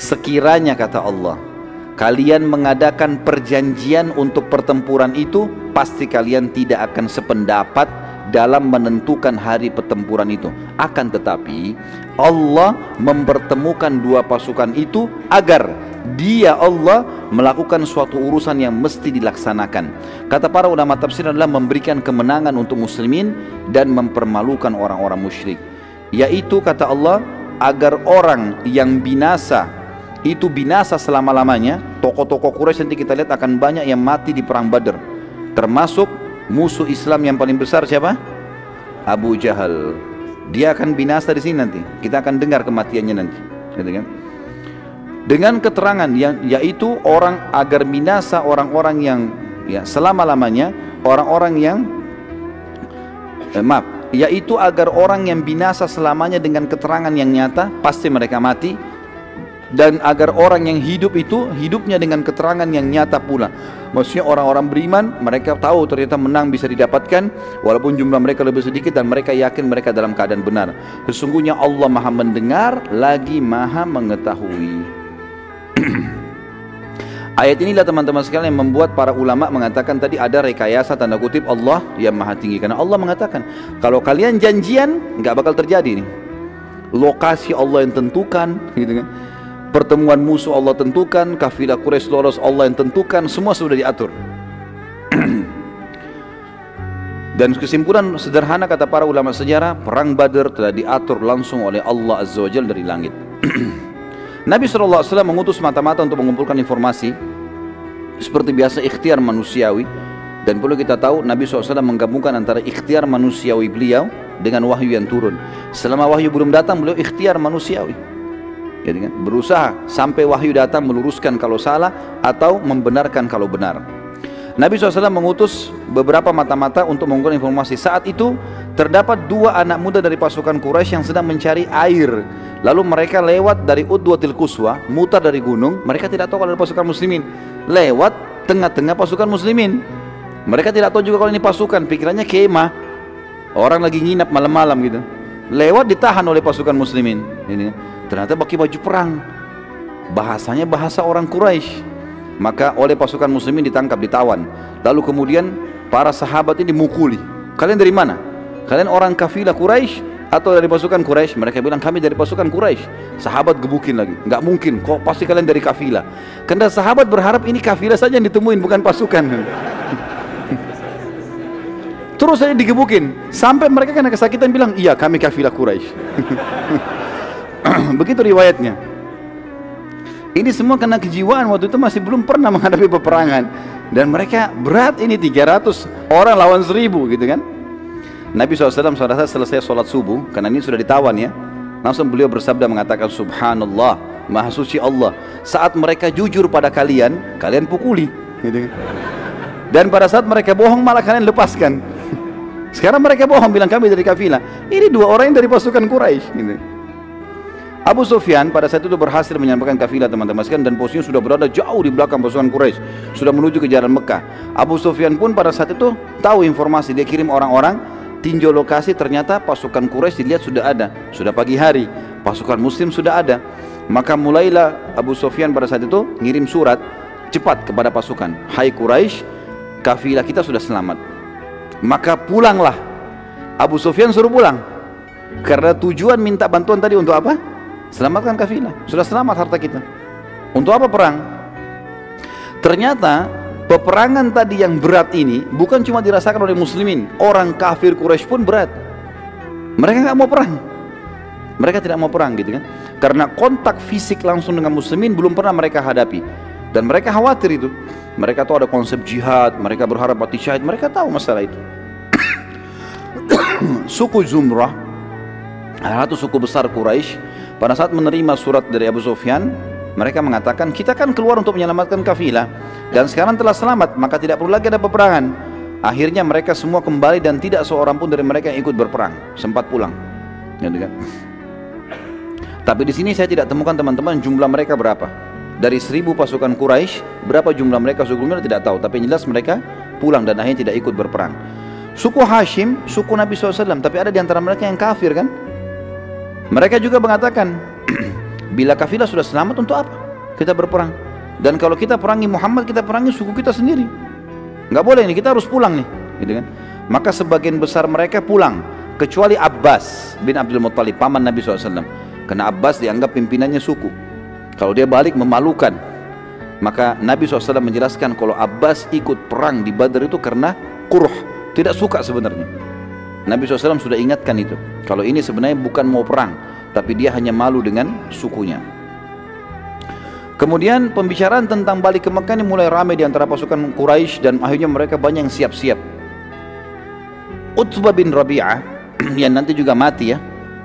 sekiranya kata Allah kalian mengadakan perjanjian untuk pertempuran itu, pasti kalian tidak akan sependapat dalam menentukan hari pertempuran itu. Akan tetapi Allah mempertemukan dua pasukan itu agar Dia Allah melakukan suatu urusan yang mesti dilaksanakan. Kata para ulama tafsir adalah memberikan kemenangan untuk muslimin dan mempermalukan orang-orang musyrik. Yaitu kata Allah, agar orang yang binasa itu binasa selama-lamanya. Tokoh-tokoh Quraisy nanti kita lihat akan banyak yang mati di perang Badr, termasuk musuh Islam yang paling besar siapa? Abu Jahal. Dia akan binasa di sini nanti. Kita akan dengar kematiannya nanti, gitu kan? Dengan keterangan yang yaitu orang agar binasa orang-orang yang ya selama-lamanya, orang-orang yang yaitu agar orang yang binasa selamanya dengan keterangan yang nyata, pasti mereka mati. Dan agar orang yang hidup itu hidupnya dengan keterangan yang nyata pula. Maksudnya orang-orang beriman, mereka tahu ternyata menang bisa didapatkan walaupun jumlah mereka lebih sedikit, dan mereka yakin mereka dalam keadaan benar. Sesungguhnya Allah Maha mendengar lagi Maha mengetahui. Ayat inilah teman-teman sekalian yang membuat para ulama mengatakan tadi ada rekayasa tanda kutip Allah yang Maha tinggi, karena Allah mengatakan kalau kalian janjian nggak bakal terjadi nih. Lokasi Allah yang tentukan, gitu kan? Pertemuan musuh Allah tentukan, kafilah Quraisy lolos Allah yang tentukan, semua sudah diatur. Dan kesimpulan sederhana kata para ulama sejarah, perang Badr telah diatur langsung oleh Allah Azza wa Jalla dari langit. Nabi SAW mengutus mata-mata untuk mengumpulkan informasi. Seperti biasa ikhtiar manusiawi, dan perlu kita tahu Nabi SAW menggabungkan antara ikhtiar manusiawi beliau dengan wahyu yang turun. Selama wahyu belum datang, beliau ikhtiar manusiawi, gitu kan? Berusaha sampai wahyu datang meluruskan kalau salah atau membenarkan kalau benar. Nabi SAW mengutus beberapa mata-mata untuk mengumpulkan informasi. Saat itu terdapat dua anak muda dari pasukan Quraisy yang sedang mencari air. Lalu mereka lewat dari Udwatil Quswa, mutar dari gunung. Mereka tidak tahu kalau ada pasukan muslimin, lewat tengah-tengah pasukan muslimin. Mereka tidak tahu juga kalau ini pasukan, pikirannya kemah, orang lagi nginap malam-malam gitu. Lewat ditahan oleh pasukan muslimin. Ini ternyata pakai baju perang, bahasanya bahasa orang Quraisy. Maka oleh pasukan muslimin ditangkap, ditawan. Lalu kemudian para sahabat ini dimukuli. Kalian dari mana? Kalian orang kafilah Quraisy atau dari pasukan Quraisy? Mereka bilang kami dari pasukan Quraisy. Sahabat gebukin lagi, nggak mungkin, kok pasti kalian dari kafilah. Karena sahabat berharap ini kafilah saja yang ditemuin, bukan pasukan. Terus saja digebukin sampai mereka kena kesakitan bilang iya kami kafilah Quraisy. Begitu riwayatnya. Ini semua karena kejiwaan waktu itu masih belum pernah menghadapi peperangan, dan mereka berat ini 300 orang lawan 1000 gitu kan. Nabi SAW saat selesai sholat subuh, karena ini sudah ditawan ya, langsung beliau bersabda mengatakan subhanallah, maha suci Allah, saat mereka jujur pada kalian, kalian pukuli gitu kan. Dan pada saat mereka bohong malah kalian lepaskan. Sekarang mereka bohong bilang kami dari kafilah. Ini dua orang yang dari pasukan Quraisy gitu. Abu Sufyan pada saat itu berhasil menyampaikan kafilah teman-teman sekalian, dan posisinya sudah berada jauh di belakang pasukan Quraisy, sudah menuju ke jalan Mekah. Abu Sufyan pun pada saat itu tahu informasi, dia kirim orang-orang tinjau lokasi, ternyata pasukan Quraisy dilihat sudah ada, sudah pagi hari, pasukan muslim sudah ada. Maka mulailah Abu Sufyan pada saat itu ngirim surat cepat kepada pasukan, hai Quraisy, kafilah kita sudah selamat. Maka pulanglah. Abu Sufyan suruh pulang, karena tujuan minta bantuan tadi untuk apa? Selamatkan kafilah, sudah selamat harta kita. Untuk apa perang? Ternyata peperangan tadi yang berat ini bukan cuma dirasakan oleh muslimin, orang kafir Quraisy pun berat. Mereka nggak mau perang, mereka tidak mau perang gitu kan, karena kontak fisik langsung dengan muslimin belum pernah mereka hadapi, dan mereka khawatir itu. Mereka tahu ada konsep jihad, mereka berharap mati syahid, mereka tahu masalah itu. Suku Zumrah, satu suku besar Quraisy, pada saat menerima surat dari Abu Sufyan, mereka mengatakan kita kan keluar untuk menyelamatkan kafilah dan sekarang telah selamat, maka tidak perlu lagi ada peperangan. Akhirnya mereka semua kembali dan tidak seorang pun dari mereka yang ikut berperang, sempat pulang, gitu kan? Tapi di sini saya tidak temukan teman-teman jumlah mereka berapa. Dari 1000 pasukan Quraisy, berapa jumlah mereka sebelumnya tidak tahu, tapi yang jelas mereka pulang dan akhirnya tidak ikut berperang. Suku Hashim, suku Nabi SAW, tapi ada di antara mereka yang kafir kan? Mereka juga mengatakan Bila kafilah sudah selamat, untuk apa kita berperang? Dan kalau kita perangi Muhammad, kita perangi suku kita sendiri. Nggak boleh nih, kita harus pulang nih, gitu kan? Maka sebagian besar mereka pulang, kecuali Abbas bin Abdul Muttalib, paman Nabi SAW. Karena Abbas dianggap pimpinannya suku. Kalau dia balik memalukan. Maka Nabi SAW menjelaskan kalau Abbas ikut perang di Badar itu karena kurh, tidak suka sebenarnya. Nabi SAW sudah ingatkan itu. Kalau ini sebenarnya bukan mau perang, tapi dia hanya malu dengan sukunya. Kemudian pembicaraan tentang balik ke Mekah ini mulai ramai di antara pasukan Quraisy, dan akhirnya mereka banyak yang siap-siap. Utbah bin Rabi'ah yang nanti juga mati ya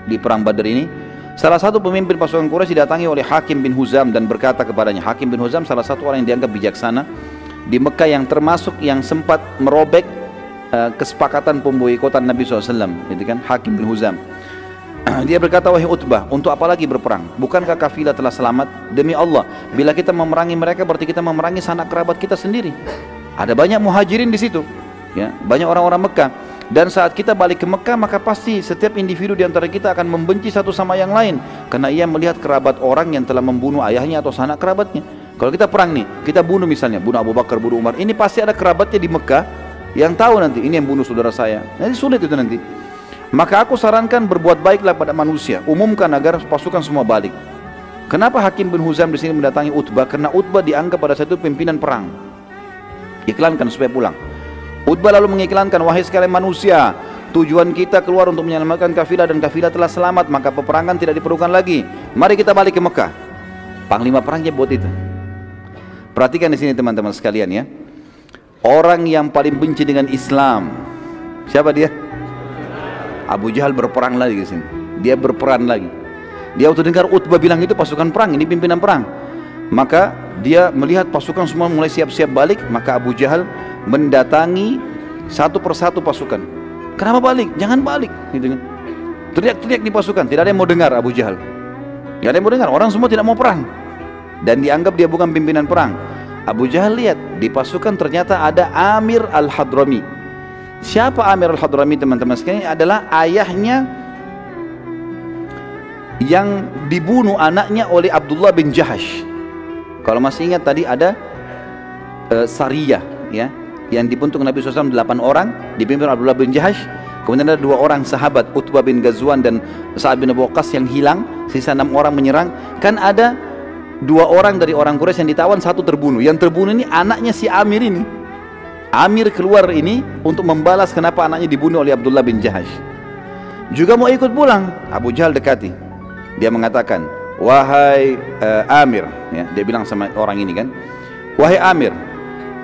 di perang Badar ini, salah satu pemimpin pasukan Quraisy didatangi oleh Hakim bin Huzam dan berkata kepadanya. Hakim bin Huzam salah satu orang yang dianggap bijaksana di Mekah, yang termasuk yang sempat merobek kesepakatan pemboikotan Nabi SAW, gitu kan, Hakim bin Huzam. Dia berkata, wahai Utbah, untuk apa lagi berperang? Bukankah kafilah telah selamat? Demi Allah, bila kita memerangi mereka berarti kita memerangi sanak kerabat kita sendiri. Ada banyak muhajirin di situ, ya, banyak orang-orang Mekah. Dan saat kita balik ke Mekah, maka pasti setiap individu di antara kita akan membenci satu sama yang lain, karena ia melihat kerabat orang yang telah membunuh ayahnya atau sanak kerabatnya. Kalau kita perang nih, kita bunuh misalnya, bunuh Abu Bakar, bunuh Umar, ini pasti ada kerabatnya di Mekah yang tahu nanti ini yang bunuh saudara saya. Nanti sulit itu nanti. Maka aku sarankan berbuat baiklah pada manusia, umumkan agar pasukan semua balik. Kenapa Hakim bin Huzam di sini mendatangi Utbah? Karena Utbah dianggap pada saat itu pimpinan perang. Iklankan supaya pulang. Utbah lalu mengiklankan, wahai sekalian manusia, tujuan kita keluar untuk menyelamatkan kafilah dan kafilah telah selamat, maka peperangan tidak diperlukan lagi. Mari kita balik ke Mekah. Panglima perangnya buat itu. Perhatikan di sini teman-teman sekalian ya. Orang yang paling benci dengan Islam, siapa dia? Abu Jahal berperang lagi di sini. Dia berperan lagi. Dia waktu dengar Utbah bilang itu pasukan perang, ini pimpinan perang, maka dia melihat pasukan semua mulai siap-siap balik, maka Abu Jahal mendatangi satu persatu pasukan. Kenapa balik? Jangan balik, gitu kan. Teriak-teriak di pasukan, tidak ada yang mau dengar Abu Jahal. Tidak ada yang mau dengar, orang semua tidak mau perang. Dan dianggap dia bukan pimpinan perang. Abu Jahal lihat di pasukan ternyata ada Amir al-Hadrami. Siapa Amir al-Hadrami teman-teman sekalian? Adalah ayahnya yang dibunuh anaknya oleh Abdullah bin Jahash. Kalau masih ingat tadi ada Sariyah ya, yang dibentuk Nabi SAW 8 orang dipimpin Abdullah bin Jahash. Kemudian ada 2 orang sahabat, Utbah bin Ghazwan dan Sa'ad bin Abi Waqqas yang hilang, sisa 6 orang menyerang. Kan ada 2 orang dari orang Quraisy yang ditawan, 1 terbunuh. Yang terbunuh ini anaknya si Amir ini. Amir keluar ini untuk membalas kenapa anaknya dibunuh oleh Abdullah bin Jahash. Juga mau ikut pulang, Abu Jahal dekati. Dia mengatakan, wahai Amir, ya, dia bilang sama orang ini kan, wahai Amir,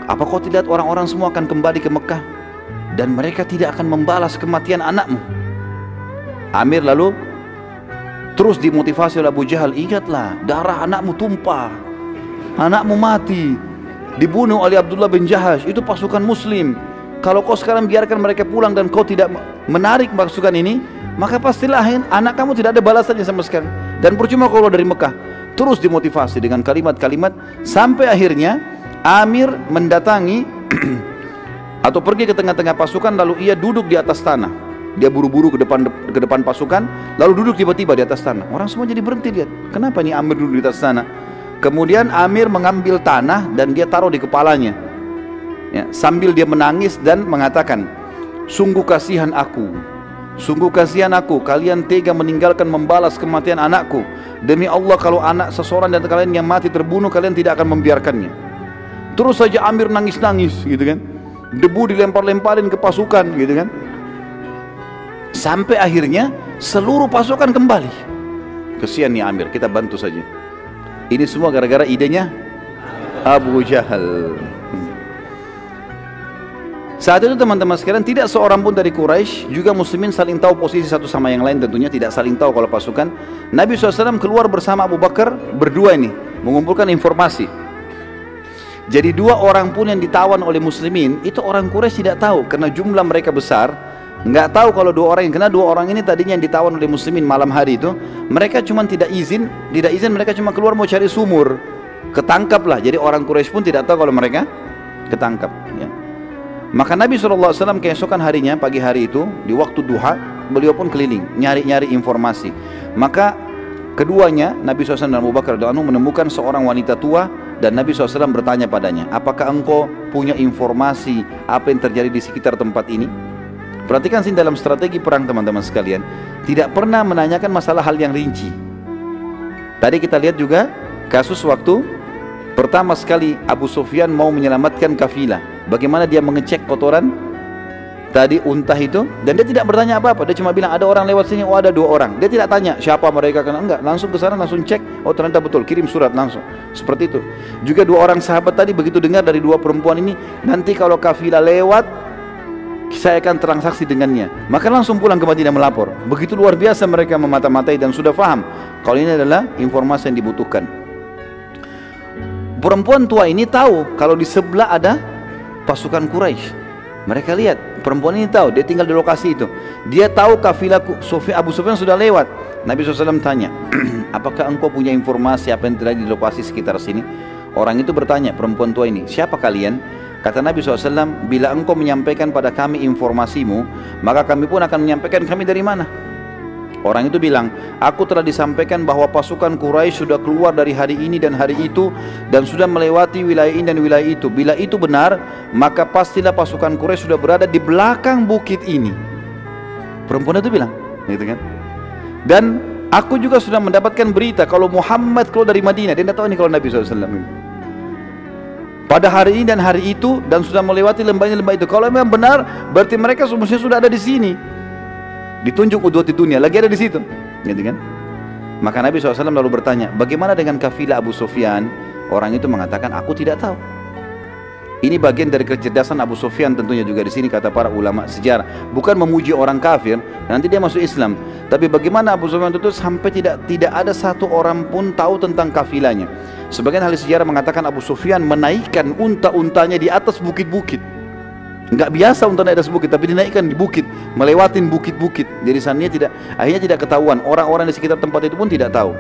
apa kau tidak orang-orang semua akan kembali ke Mekah dan mereka tidak akan membalas kematian anakmu? Amir lalu terus dimotivasi oleh Abu Jahal, ingatlah darah anakmu tumpah, anakmu mati, dibunuh oleh Abdullah bin Jahash, itu pasukan muslim. Kalau kau sekarang biarkan mereka pulang dan kau tidak menarik pasukan ini, maka pastilah anak kamu tidak ada balasannya sama sekali, dan percuma kalau dari Mekah. Terus dimotivasi dengan kalimat-kalimat sampai akhirnya Amir mendatangi atau pergi ke tengah-tengah pasukan, lalu ia duduk di atas tanah. Dia buru-buru ke depan pasukan, lalu duduk tiba-tiba di atas tanah. Orang semua jadi berhenti lihat, kenapa nih Amir duduk di atas tanah? Kemudian Amir mengambil tanah dan dia taruh di kepalanya ya, sambil dia menangis dan mengatakan, sungguh kasihan aku, sungguh kasihan aku, kalian tega meninggalkan membalas kematian anakku. Demi Allah, kalau anak seseorang dari kalian yang mati terbunuh, kalian tidak akan membiarkannya. Terus saja Amir nangis-nangis gitu kan, debu dilempar-lemparin ke pasukan gitu kan, sampai akhirnya seluruh pasukan kembali. Kesian nih Amir, kita bantu saja. Ini semua gara-gara idenya Abu Jahal. Saat itu teman-teman sekalian, tidak seorang pun dari Quraisy, juga muslimin saling tahu posisi satu sama yang lain, tentunya tidak saling tahu kalau pasukan. Nabi SAW keluar bersama Abu Bakar berdua ini mengumpulkan informasi. Jadi 2 orang pun yang ditawan oleh muslimin itu orang Quraisy tidak tahu, karena jumlah mereka besar. Nggak tahu kalau 2 orang, karena 2 orang ini tadinya yang ditawan oleh muslimin malam hari itu, mereka cuma tidak izin, mereka cuma keluar mau cari sumur, ketangkap lah. Jadi orang Quraisy pun tidak tahu kalau mereka ketangkap ya. Maka Nabi SAW keesokan harinya, pagi hari itu di waktu duha, beliau pun keliling nyari-nyari informasi. Maka Keduanya, Nabi SAW dan Abu Bakar radhiyallahu anhu menemukan seorang wanita tua dan Nabi SAW bertanya padanya, apakah engkau punya informasi apa yang terjadi di sekitar tempat ini? Perhatikan sini dalam strategi perang teman-teman sekalian, tidak pernah menanyakan masalah hal yang rinci. Tadi kita lihat juga kasus waktu pertama sekali Abu Sufyan mau menyelamatkan kafilah, bagaimana dia mengecek kotoran tadi unta itu, dan dia tidak bertanya apa-apa, dia cuma bilang ada orang lewat sini, oh ada 2 orang. Dia tidak tanya siapa mereka, enggak, langsung ke sana, langsung cek, oh ternyata betul, kirim surat langsung. Seperti itu. Juga 2 orang sahabat tadi begitu dengar dari 2 perempuan ini, nanti kalau kafilah lewat, saya akan transaksi dengannya. Maka langsung pulang ke Madinah melapor. Begitu luar biasa mereka memata-matai dan sudah paham kalau ini adalah informasi yang dibutuhkan. Perempuan tua ini tahu kalau di sebelah ada pasukan Quraisy. Mereka lihat, perempuan ini tahu, dia tinggal di lokasi itu. Dia tahu kafilah Abu Sufyan sudah lewat. Nabi SAW tanya, apakah engkau punya informasi apa yang terjadi di lokasi sekitar sini? Orang itu bertanya, perempuan tua ini, siapa kalian? Kata Nabi SAW, bila engkau menyampaikan pada kami informasimu, maka kami pun akan menyampaikan kami dari mana. Orang itu bilang, aku telah disampaikan bahwa pasukan Quraisy sudah keluar dari hari ini dan hari itu dan sudah melewati wilayah ini dan wilayah itu. Bila itu benar, maka pastilah pasukan Quraisy sudah berada di belakang bukit ini. Perempuan itu bilang, gitu kan? Dan aku juga sudah mendapatkan berita kalau Muhammad keluar dari Madinah. Dia tidak tahu ini kalau Nabi SAW pada hari ini dan hari itu dan sudah melewati lembah ini lembah itu. Kalau memang benar, berarti mereka semestinya sudah ada di sini. Ditunjuk udwati dunia, lagi ada di situ, gitu kan? Maka Nabi SAW lalu bertanya, bagaimana dengan kafilah Abu Sufyan? Orang itu mengatakan, aku tidak tahu. Ini bagian dari kecerdasan Abu Sufyan tentunya juga di sini kata para ulama sejarah. Bukan memuji orang kafir, nanti dia masuk Islam. Tapi bagaimana Abu Sufyan itu sampai tidak ada satu orang pun tahu tentang kafilahnya. Sebagian ahli sejarah mengatakan Abu Sufyan menaikkan unta-untanya di atas bukit-bukit. Enggak biasa unta naik atas bukit, tapi dinaikkan di bukit, melewatin bukit-bukit. Jadi sananya akhirnya tidak ketahuan. Orang-orang di sekitar tempat itu pun tidak tahu.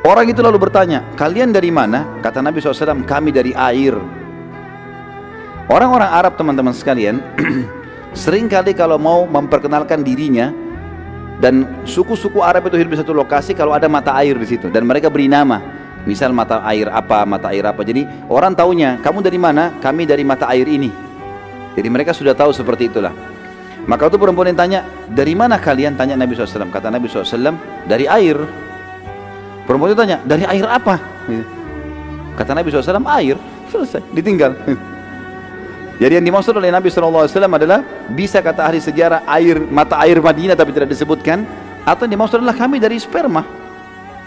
Orang itu lalu bertanya, kalian dari mana? Kata Nabi SAW, kami dari air. Orang-orang Arab teman-teman sekalian, seringkali kalau mau memperkenalkan dirinya, dan suku-suku Arab itu hidup di satu lokasi kalau ada mata air di situ, dan mereka beri nama. Misal mata air apa, mata air apa. Jadi orang taunya, kamu dari mana? Kami dari mata air ini. Jadi mereka sudah tahu seperti itulah. Maka itu perempuan yang tanya, dari mana kalian? Tanya Nabi SAW. Kata Nabi SAW, dari air. Perempuan itu tanya, dari air apa? Kata Nabi SAW, air. Selesai, ditinggal. Jadi yang dimaksud oleh Nabi SAW adalah, bisa kata ahli sejarah air, mata air Madinah tapi tidak disebutkan, atau yang dimaksud adalah kami dari sperma.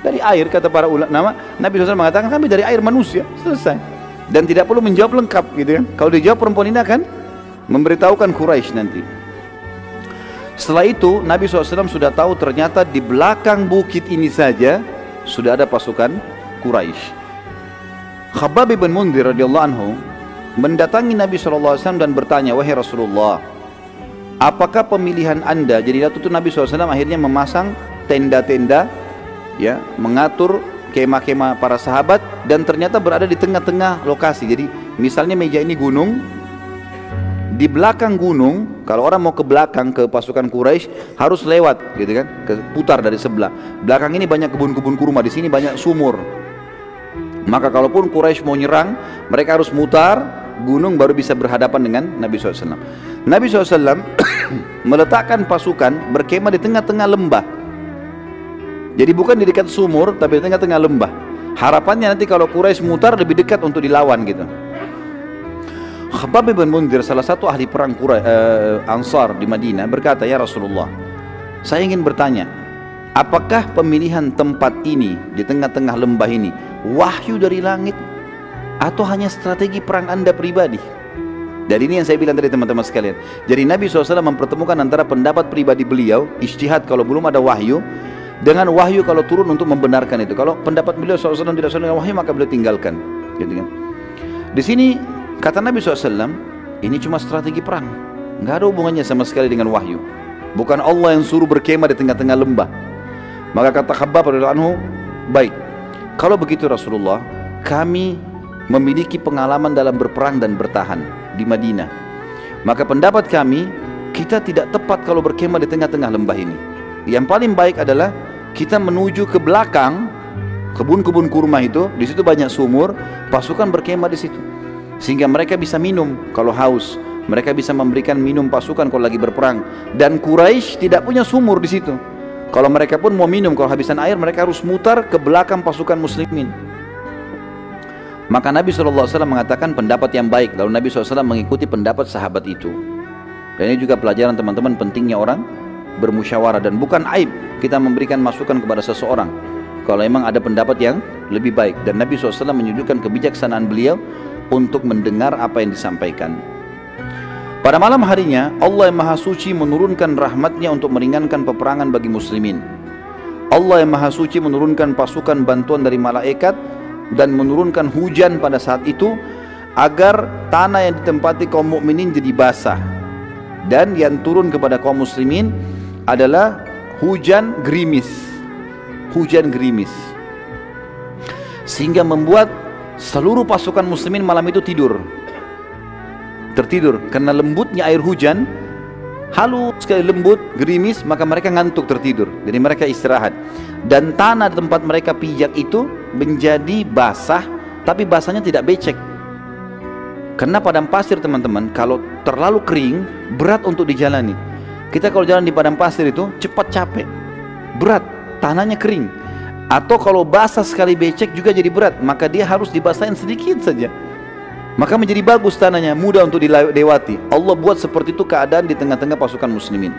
Dari air, kata para ulama. Nabi SAW mengatakan kami dari air manusia, selesai. Dan tidak perlu menjawab lengkap, gitu kan? Kalau dijawab, perempuan ini akan memberitahukan Quraisy nanti. Setelah itu Nabi SAW sudah tahu ternyata di belakang bukit ini saja sudah ada pasukan Quraisy. Khabbab bin Mundhir radhiyallahu anhu mendatangi Nabi SAW dan bertanya, wahai Rasulullah, apakah pemilihan anda? Jadi waktu itu Nabi SAW akhirnya memasang tenda-tenda, ya, mengatur kemah-kemah para sahabat, dan ternyata berada di tengah-tengah lokasi. Jadi misalnya meja ini gunung, di belakang gunung, kalau orang mau ke belakang ke pasukan Quraisy harus lewat, gitu kan, putar dari sebelah. Belakang ini banyak kebun-kebun kurma, di sini banyak sumur. Maka kalaupun Quraisy mau nyerang, mereka harus mutar gunung baru bisa berhadapan dengan Nabi SAW. Nabi SAW meletakkan pasukan berkemah di tengah-tengah lembah. Jadi bukan di dekat sumur, tapi di tengah-tengah lembah. Harapannya nanti kalau Quraisy mutar lebih dekat untuk dilawan, gitu. Khabbab bin Mundhir, salah satu ahli perang Ansar di Madinah, berkata, ya Rasulullah, saya ingin bertanya, apakah pemilihan tempat ini di tengah-tengah lembah ini wahyu dari langit atau hanya strategi perang anda pribadi? Dan ini yang saya bilang tadi teman-teman sekalian. Jadi Nabi SAW mempertemukan antara pendapat pribadi beliau, ijtihad kalau belum ada wahyu, dengan wahyu kalau turun untuk membenarkan itu. Kalau pendapat beliau SAW tidak sesuai dengan wahyu, maka beliau tinggalkan, gitu kan. Di sini kata Nabi SAW, ini cuma strategi perang, nggak ada hubungannya sama sekali dengan wahyu. Bukan Allah yang suruh berkemah di tengah-tengah lembah. Maka kata Khabbab radhiyallahu anhu, baik, kalau begitu Rasulullah, kami memiliki pengalaman dalam berperang dan bertahan di Madinah. Maka pendapat kami, kita tidak tepat kalau berkemah di tengah-tengah lembah ini. Yang paling baik adalah kita menuju ke belakang kebun-kebun kurma itu, di situ banyak sumur, pasukan berkemah di situ. Sehingga mereka bisa minum kalau haus, mereka bisa memberikan minum pasukan kalau lagi berperang. Dan Quraisy tidak punya sumur di situ. Kalau mereka pun mau minum, kalau habisan air, mereka harus mutar ke belakang pasukan muslimin. Maka Nabi SAW mengatakan pendapat yang baik. Lalu Nabi SAW mengikuti pendapat sahabat itu. Dan ini juga pelajaran teman-teman, pentingnya orang bermusyawarah. Dan bukan aib kita memberikan masukan kepada seseorang kalau memang ada pendapat yang lebih baik. Dan Nabi SAW menunjukkan kebijaksanaan beliau untuk mendengar apa yang disampaikan. Pada malam harinya, Allah yang Maha Suci menurunkan rahmatnya untuk meringankan peperangan bagi muslimin. Allah yang Maha Suci menurunkan pasukan bantuan dari malaikat dan menurunkan hujan pada saat itu agar tanah yang ditempati kaum mukminin jadi basah. Dan yang turun kepada kaum muslimin adalah hujan gerimis. Hujan gerimis. Sehingga membuat seluruh pasukan muslimin malam itu tertidur karena lembutnya air hujan, halus sekali, lembut, gerimis, maka mereka ngantuk tertidur. Jadi mereka istirahat. Dan tanah di tempat mereka pijak itu menjadi basah, tapi basahnya tidak becek. Karena padang pasir teman-teman, kalau terlalu kering, berat untuk dijalani. Kita kalau jalan di padang pasir itu cepat capek, berat, tanahnya kering. Atau kalau basah sekali becek juga jadi berat, maka dia harus dibasahin sedikit saja, maka menjadi bagus tanahnya, mudah untuk dilewati. Allah buat seperti itu keadaan di tengah-tengah pasukan muslimin.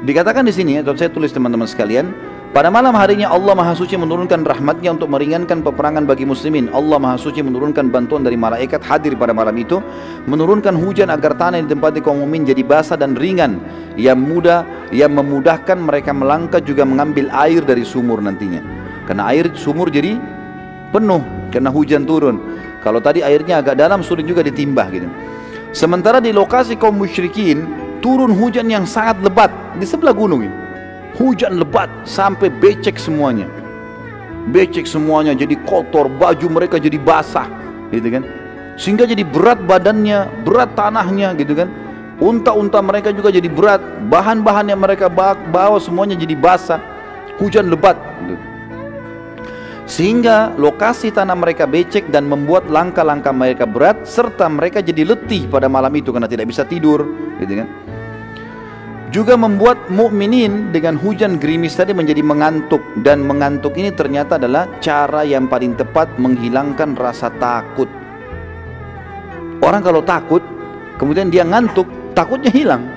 Dikatakan di sini, atau saya tulis teman-teman sekalian, pada malam harinya Allah Maha Suci menurunkan rahmatnya untuk meringankan peperangan bagi muslimin. Allah Maha Suci menurunkan bantuan dari malaikat hadir pada malam itu, menurunkan hujan agar tanah yang ditempati kaum mukmin jadi basah dan ringan, yang memudahkan mereka melangkah juga mengambil air dari sumur nantinya. Karena air sumur jadi penuh karena hujan turun. Kalau tadi airnya agak dalam, sulit juga ditimbah gitu. Sementara di lokasi kaum musyrikin turun hujan yang sangat lebat di sebelah gunung ini. Hujan lebat sampai becek semuanya. Becek semuanya, jadi kotor, baju mereka jadi basah gitu kan. Sehingga jadi berat badannya, berat tanahnya gitu kan. Unta-unta mereka juga jadi berat, bahan-bahan yang mereka bawa semuanya jadi basah. Hujan lebat gitu. Sehingga lokasi tanah mereka becek dan membuat langkah-langkah mereka berat, serta mereka jadi letih pada malam itu karena tidak bisa tidur gitu kan. Juga membuat mukminin dengan hujan gerimis tadi menjadi mengantuk. Dan mengantuk ini ternyata adalah cara yang paling tepat menghilangkan rasa takut. Orang kalau takut kemudian dia ngantuk, takutnya hilang,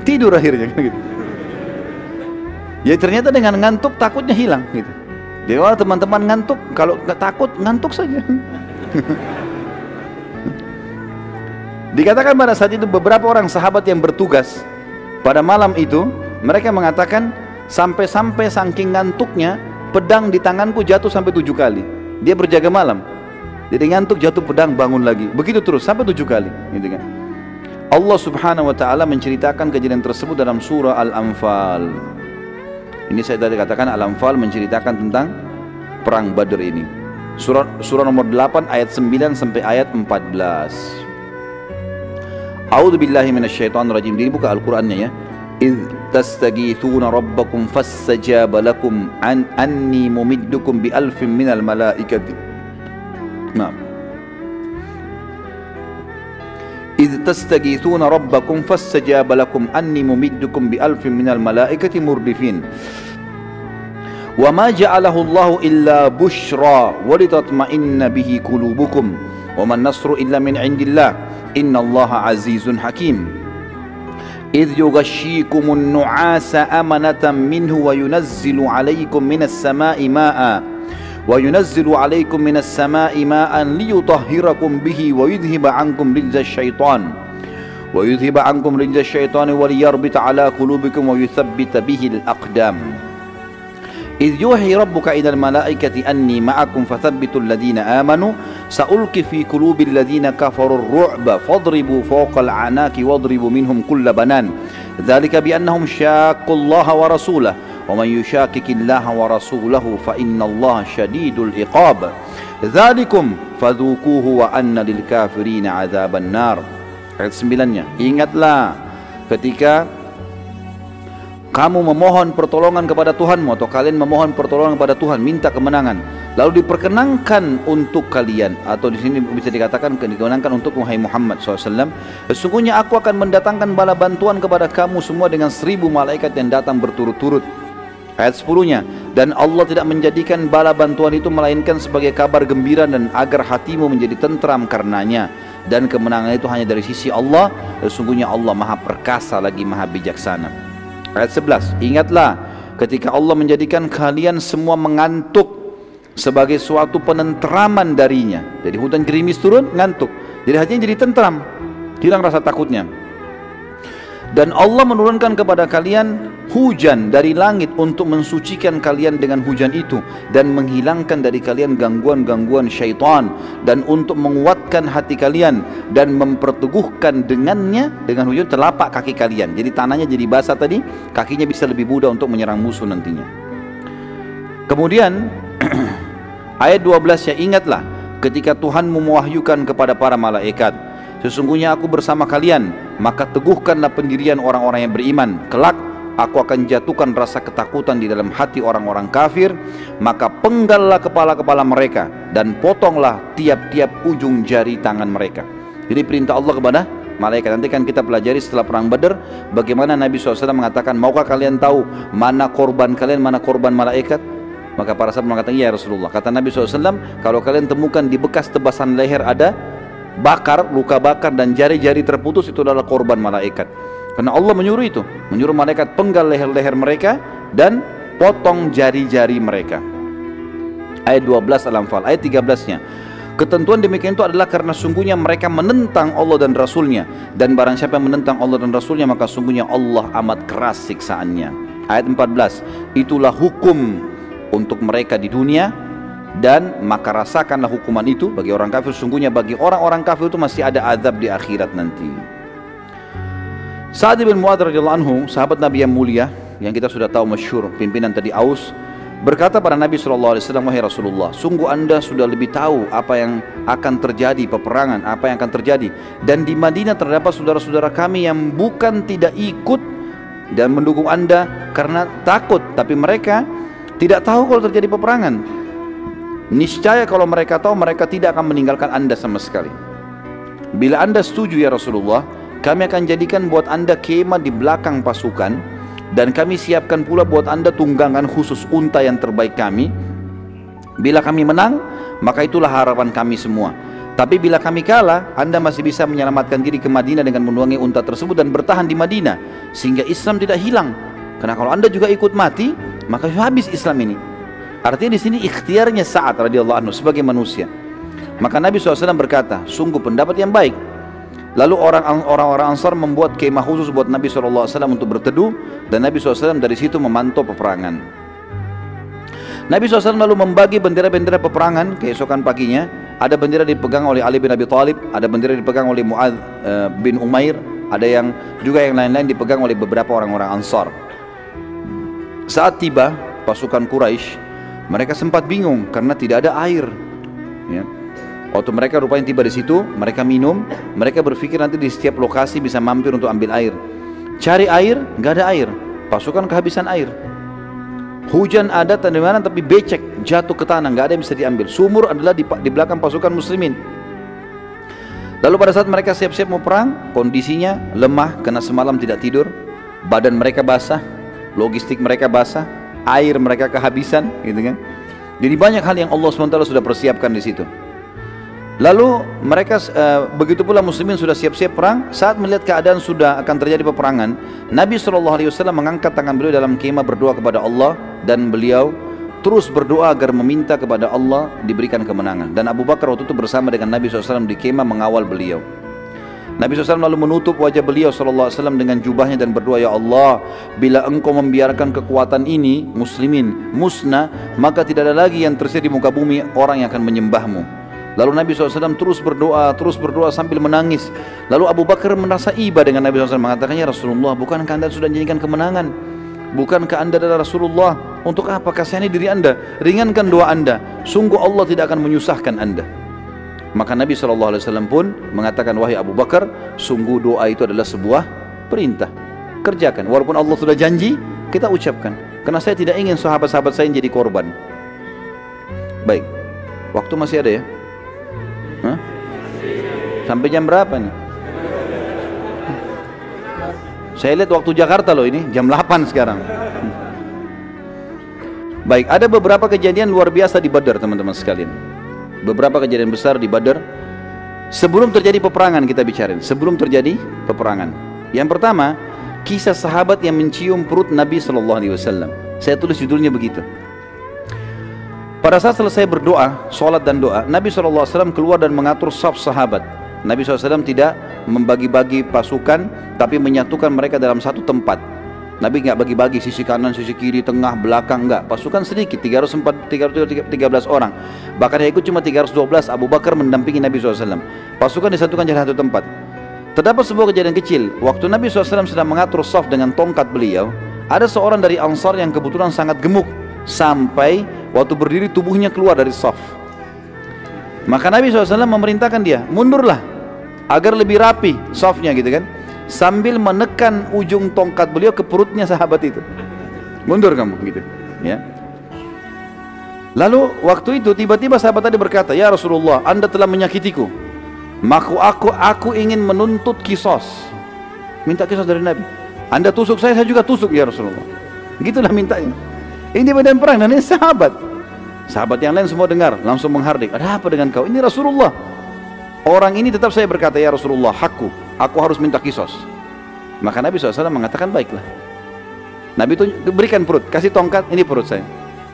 tidur akhirnya gitu. Ya ternyata dengan ngantuk takutnya hilang gitu. Jadi kalau teman-teman ngantuk, kalau nggak takut ngantuk saja. Dikatakan pada saat itu beberapa orang sahabat yang bertugas pada malam itu, mereka mengatakan sampai-sampai saking ngantuknya, pedang di tanganku jatuh sampai 7 kali. Dia berjaga malam, jadi ngantuk, jatuh pedang, bangun lagi, begitu terus sampai 7 kali gitu kan. Allah Subhanahu wa ta'ala menceritakan kejadian tersebut dalam surah Al-Anfal. Ini saya tadi katakan Al-Anfal menceritakan tentang perang Badr ini. Surah nomor 8 ayat 9 sampai ayat 14. A'udzu billahi minasyaitonir rajim. Ini buka Al-Qur'annya ya. إذ تستغيثون ربكم فاستجاب لكم أني ممدكم بألف من الملائكة. نعم. إذ تستغيثون ربكم فاستجاب لكم أني ممدكم بألف من الملائكة مردفين. وما جعله الله إلا بشرى ولتطمئن به قلوبكم وما النصر إلا من عند الله إن الله عزيز حكيم. إذ يغشيكم النعاس أمنة منه وينزل عليكم من السماء ماء ليطهركم به ويذهب عنكم رجز الشيطان وليربط على قلوبكم ويثبت به الأقدام. إذ يوحي ربك إلى الملائكة أني معكم فثبتوا الذين آمنوا سألقي في قلوب الذين كفروا الرعب فاضربوا فوق الأعناق واضربوا منهم كل بنان ذلك بأنهم شاقوا الله ورسوله ومن يشاقق الله ورسوله فإن الله شديد العقاب ذلكم فذوقوه وأن للكافرين عذاب النار. Ayat 9-nya, ingatlah ketika kamu memohon pertolongan kepada Tuhanmu, atau kalian memohon pertolongan kepada Tuhan, minta kemenangan, lalu diperkenankan untuk kalian, atau di sini bisa dikatakan dikenankan untuk wahai Muhammad SAW, sesungguhnya aku akan mendatangkan bala bantuan kepada kamu semua dengan 1000 malaikat yang datang berturut-turut. Ayat 10-nya, dan Allah tidak menjadikan bala bantuan itu melainkan sebagai kabar gembira dan agar hatimu menjadi tentram karenanya, dan kemenangan itu hanya dari sisi Allah, sesungguhnya Allah maha perkasa lagi maha bijaksana. Ayat 11, ingatlah ketika Allah menjadikan kalian semua mengantuk sebagai suatu penentraman darinya. Jadi hujan gerimis turun, ngantuk, jadi hatinya jadi tentram, hilang rasa takutnya. Dan Allah menurunkan kepada kalian hujan dari langit untuk mensucikan kalian dengan hujan itu, dan menghilangkan dari kalian gangguan-gangguan syaitan, dan untuk menguatkan hati kalian dan memperteguhkan dengannya, dengan hujan, telapak kaki kalian. Jadi tanahnya jadi basah tadi, kakinya bisa lebih mudah untuk menyerang musuh nantinya. Kemudian ayat 12 ya, ingatlah ketika Tuhan mewahyukan kepada para malaikat, sesungguhnya aku bersama kalian, maka teguhkanlah pendirian orang-orang yang beriman. Kelak aku akan jatuhkan rasa ketakutan di dalam hati orang-orang kafir, maka penggallah kepala-kepala mereka dan potonglah tiap-tiap ujung jari tangan mereka. Jadi perintah Allah kepada malaikat. Nanti kan kita pelajari setelah perang Badar bagaimana Nabi SAW mengatakan, maukah kalian tahu mana korban kalian, mana korban malaikat? Maka para sahabat mengatakan, iya Rasulullah. Kata Nabi SAW, kalau kalian temukan di bekas tebasan leher ada bakar, luka bakar dan jari-jari terputus, itu adalah korban malaikat. Karena Allah menyuruh itu, menyuruh malaikat penggal leher-leher mereka dan potong jari-jari mereka. Ayat 12 Al-Anfal. Ayat 13-nya, ketentuan demikian itu adalah karena sungguhnya mereka menentang Allah dan Rasulnya, dan barang siapa yang menentang Allah dan Rasulnya, maka sungguhnya Allah amat keras siksaannya. Ayat 14, itulah hukum untuk mereka di dunia, dan maka rasakanlah hukuman itu bagi orang kafir. Sungguhnya bagi orang-orang kafir itu masih ada azab di akhirat nanti. Sa'ad bin Mu'adz radhiyallahu anhu, sahabat Nabi yang mulia, yang kita sudah tahu masyhur, pimpinan tadi Aus, berkata pada Nabi SAW, wahai Rasulullah, sungguh anda sudah lebih tahu apa yang akan terjadi, peperangan apa yang akan terjadi, dan di Madinah terdapat saudara-saudara kami yang bukan tidak ikut dan mendukung anda karena takut, tapi mereka tidak tahu kalau terjadi peperangan. Niscaya kalau mereka tahu, mereka tidak akan meninggalkan anda sama sekali. Bila anda setuju ya Rasulullah, kami akan jadikan buat anda kemah di belakang pasukan, dan kami siapkan pula buat anda tunggangan khusus unta yang terbaik kami. Bila kami menang, maka itulah harapan kami semua. Tapi bila kami kalah, anda masih bisa menyelamatkan diri ke Madinah dengan menunggangi unta tersebut dan bertahan di Madinah, sehingga Islam tidak hilang. Karena kalau anda juga ikut mati, maka habis Islam ini. Artinya di sini ikhtiarnya Sa'ad radhiyallahu anhu sebagai manusia. Maka Nabi SAW berkata, sungguh pendapat yang baik. Lalu orang-orang Ansar membuat kemah khusus buat Nabi SAW untuk berteduh, dan Nabi SAW dari situ memantau peperangan. Nabi SAW lalu membagi bendera-bendera peperangan. Keesokan paginya ada bendera dipegang oleh Ali bin Abi Thalib, ada bendera dipegang oleh Mu'adz bin Umair, ada yang juga yang lain-lain dipegang oleh beberapa orang-orang Ansar. Saat tiba pasukan Quraisy, mereka sempat bingung karena tidak ada air. Ya. Waktu mereka rupanya tiba di situ, mereka minum, mereka berpikir nanti di setiap lokasi bisa mampir untuk ambil air. Cari air, nggak ada air. Pasukan kehabisan air. Hujan ada di mana tapi becek, jatuh ke tanah, nggak ada yang bisa diambil. Sumur adalah di belakang pasukan muslimin. Lalu pada saat mereka siap-siap mau perang, kondisinya lemah karena semalam tidak tidur, badan mereka basah, logistik mereka basah, air mereka kehabisan, gitu kan. Jadi banyak hal yang Allah SWT sudah persiapkan di situ. Lalu mereka begitu pula muslimin sudah siap-siap perang. Saat melihat keadaan sudah akan terjadi peperangan, Nabi SAW mengangkat tangan beliau dalam kemah berdoa kepada Allah, dan beliau terus berdoa agar meminta kepada Allah diberikan kemenangan. Dan Abu Bakar waktu itu bersama dengan Nabi SAW di kemah mengawal beliau. Nabi SAW lalu menutup wajah beliau SAW dengan jubahnya dan berdoa, ya Allah, bila engkau membiarkan kekuatan ini muslimin musnah, maka tidak ada lagi yang tersisa di muka bumi orang yang akan menyembahmu. Lalu Nabi SAW terus berdoa sambil menangis. Lalu Abu Bakar merasa iba dengan Nabi SAW, mengatakan, ya Rasulullah, bukankah anda sudah menjanjikan kemenangan? Bukankah anda adalah Rasulullah? Untuk apa kasihani diri anda? Ringankan doa anda. Sungguh Allah tidak akan menyusahkan anda. Maka Nabi SAW pun mengatakan, wahai Abu Bakar, sungguh doa itu adalah sebuah perintah. Kerjakan. Walaupun Allah sudah janji, kita ucapkan. Karena saya tidak ingin sahabat-sahabat saya jadi korban. Baik, waktu masih ada ya? Hah? Sampai jam berapa nih? Saya lihat waktu Jakarta loh ini, jam 8 sekarang. Baik, ada beberapa kejadian luar biasa di Badar teman-teman sekalian. Beberapa kejadian besar di Badar. Sebelum terjadi peperangan kita bicarain, sebelum terjadi peperangan. Yang pertama, kisah sahabat yang mencium perut Nabi SAW. Saya tulis judulnya begitu. Pada saat selesai berdoa, sholat dan doa, Nabi SAW keluar dan mengatur saf sahabat. Nabi SAW tidak membagi-bagi pasukan, tapi menyatukan mereka dalam satu tempat. Nabi nggak bagi-bagi sisi kanan, sisi kiri, tengah, belakang, enggak. Pasukan sedikit, 313 orang. Bahkan yang ikut cuma 312, Abu Bakar mendampingi Nabi SAW. Pasukan disatukan di satu tempat. Terdapat sebuah kejadian kecil. Waktu Nabi SAW sedang mengatur saf dengan tongkat beliau, ada seorang dari Ansar yang kebetulan sangat gemuk, sampai waktu berdiri tubuhnya keluar dari saf. Maka Nabi SAW memerintahkan dia, mundurlah, agar lebih rapi safnya gitu kan, sambil menekan ujung tongkat beliau ke perutnya sahabat itu. Mundur kamu gitu ya. Lalu waktu itu tiba-tiba sahabat tadi berkata, ya Rasulullah, Anda telah menyakitiku, maka aku ingin menuntut kisos. Minta kisos dari Nabi. Anda tusuk saya juga tusuk ya Rasulullah. Gitulah mintanya. Ini medan perang dan ini sahabat. Sahabat yang lain semua dengar, langsung menghardik. Ada apa dengan kau? Ini Rasulullah. Orang ini tetap saya berkata, ya Rasulullah, aku harus minta kisos. Maka Nabi SAW mengatakan, baiklah. Nabi itu berikan perut, kasih tongkat, ini perut saya.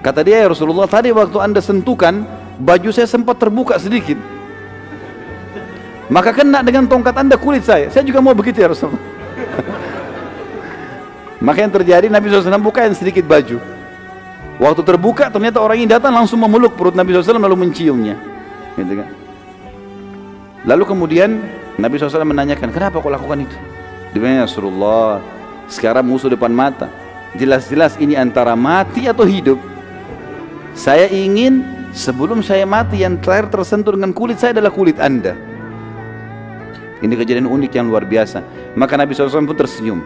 Kata dia, ya Rasulullah, tadi waktu Anda sentuhkan, baju saya sempat terbuka sedikit. Maka kena dengan tongkat Anda kulit saya juga mau begitu ya Rasulullah. Maka yang terjadi, Nabi SAW bukain sedikit baju. Waktu terbuka, ternyata orang ini datang langsung memeluk perut Nabi SAW lalu menciumnya. Gitu kan? Lalu kemudian Nabi SAW menanyakan, kenapa kau lakukan itu? Dia bilang, ya Rasulullah, sekarang musuh depan mata, jelas-jelas ini antara mati atau hidup. Saya ingin sebelum saya mati yang terakhir tersentuh dengan kulit saya adalah kulit Anda. Ini kejadian unik yang luar biasa. Maka Nabi SAW pun tersenyum.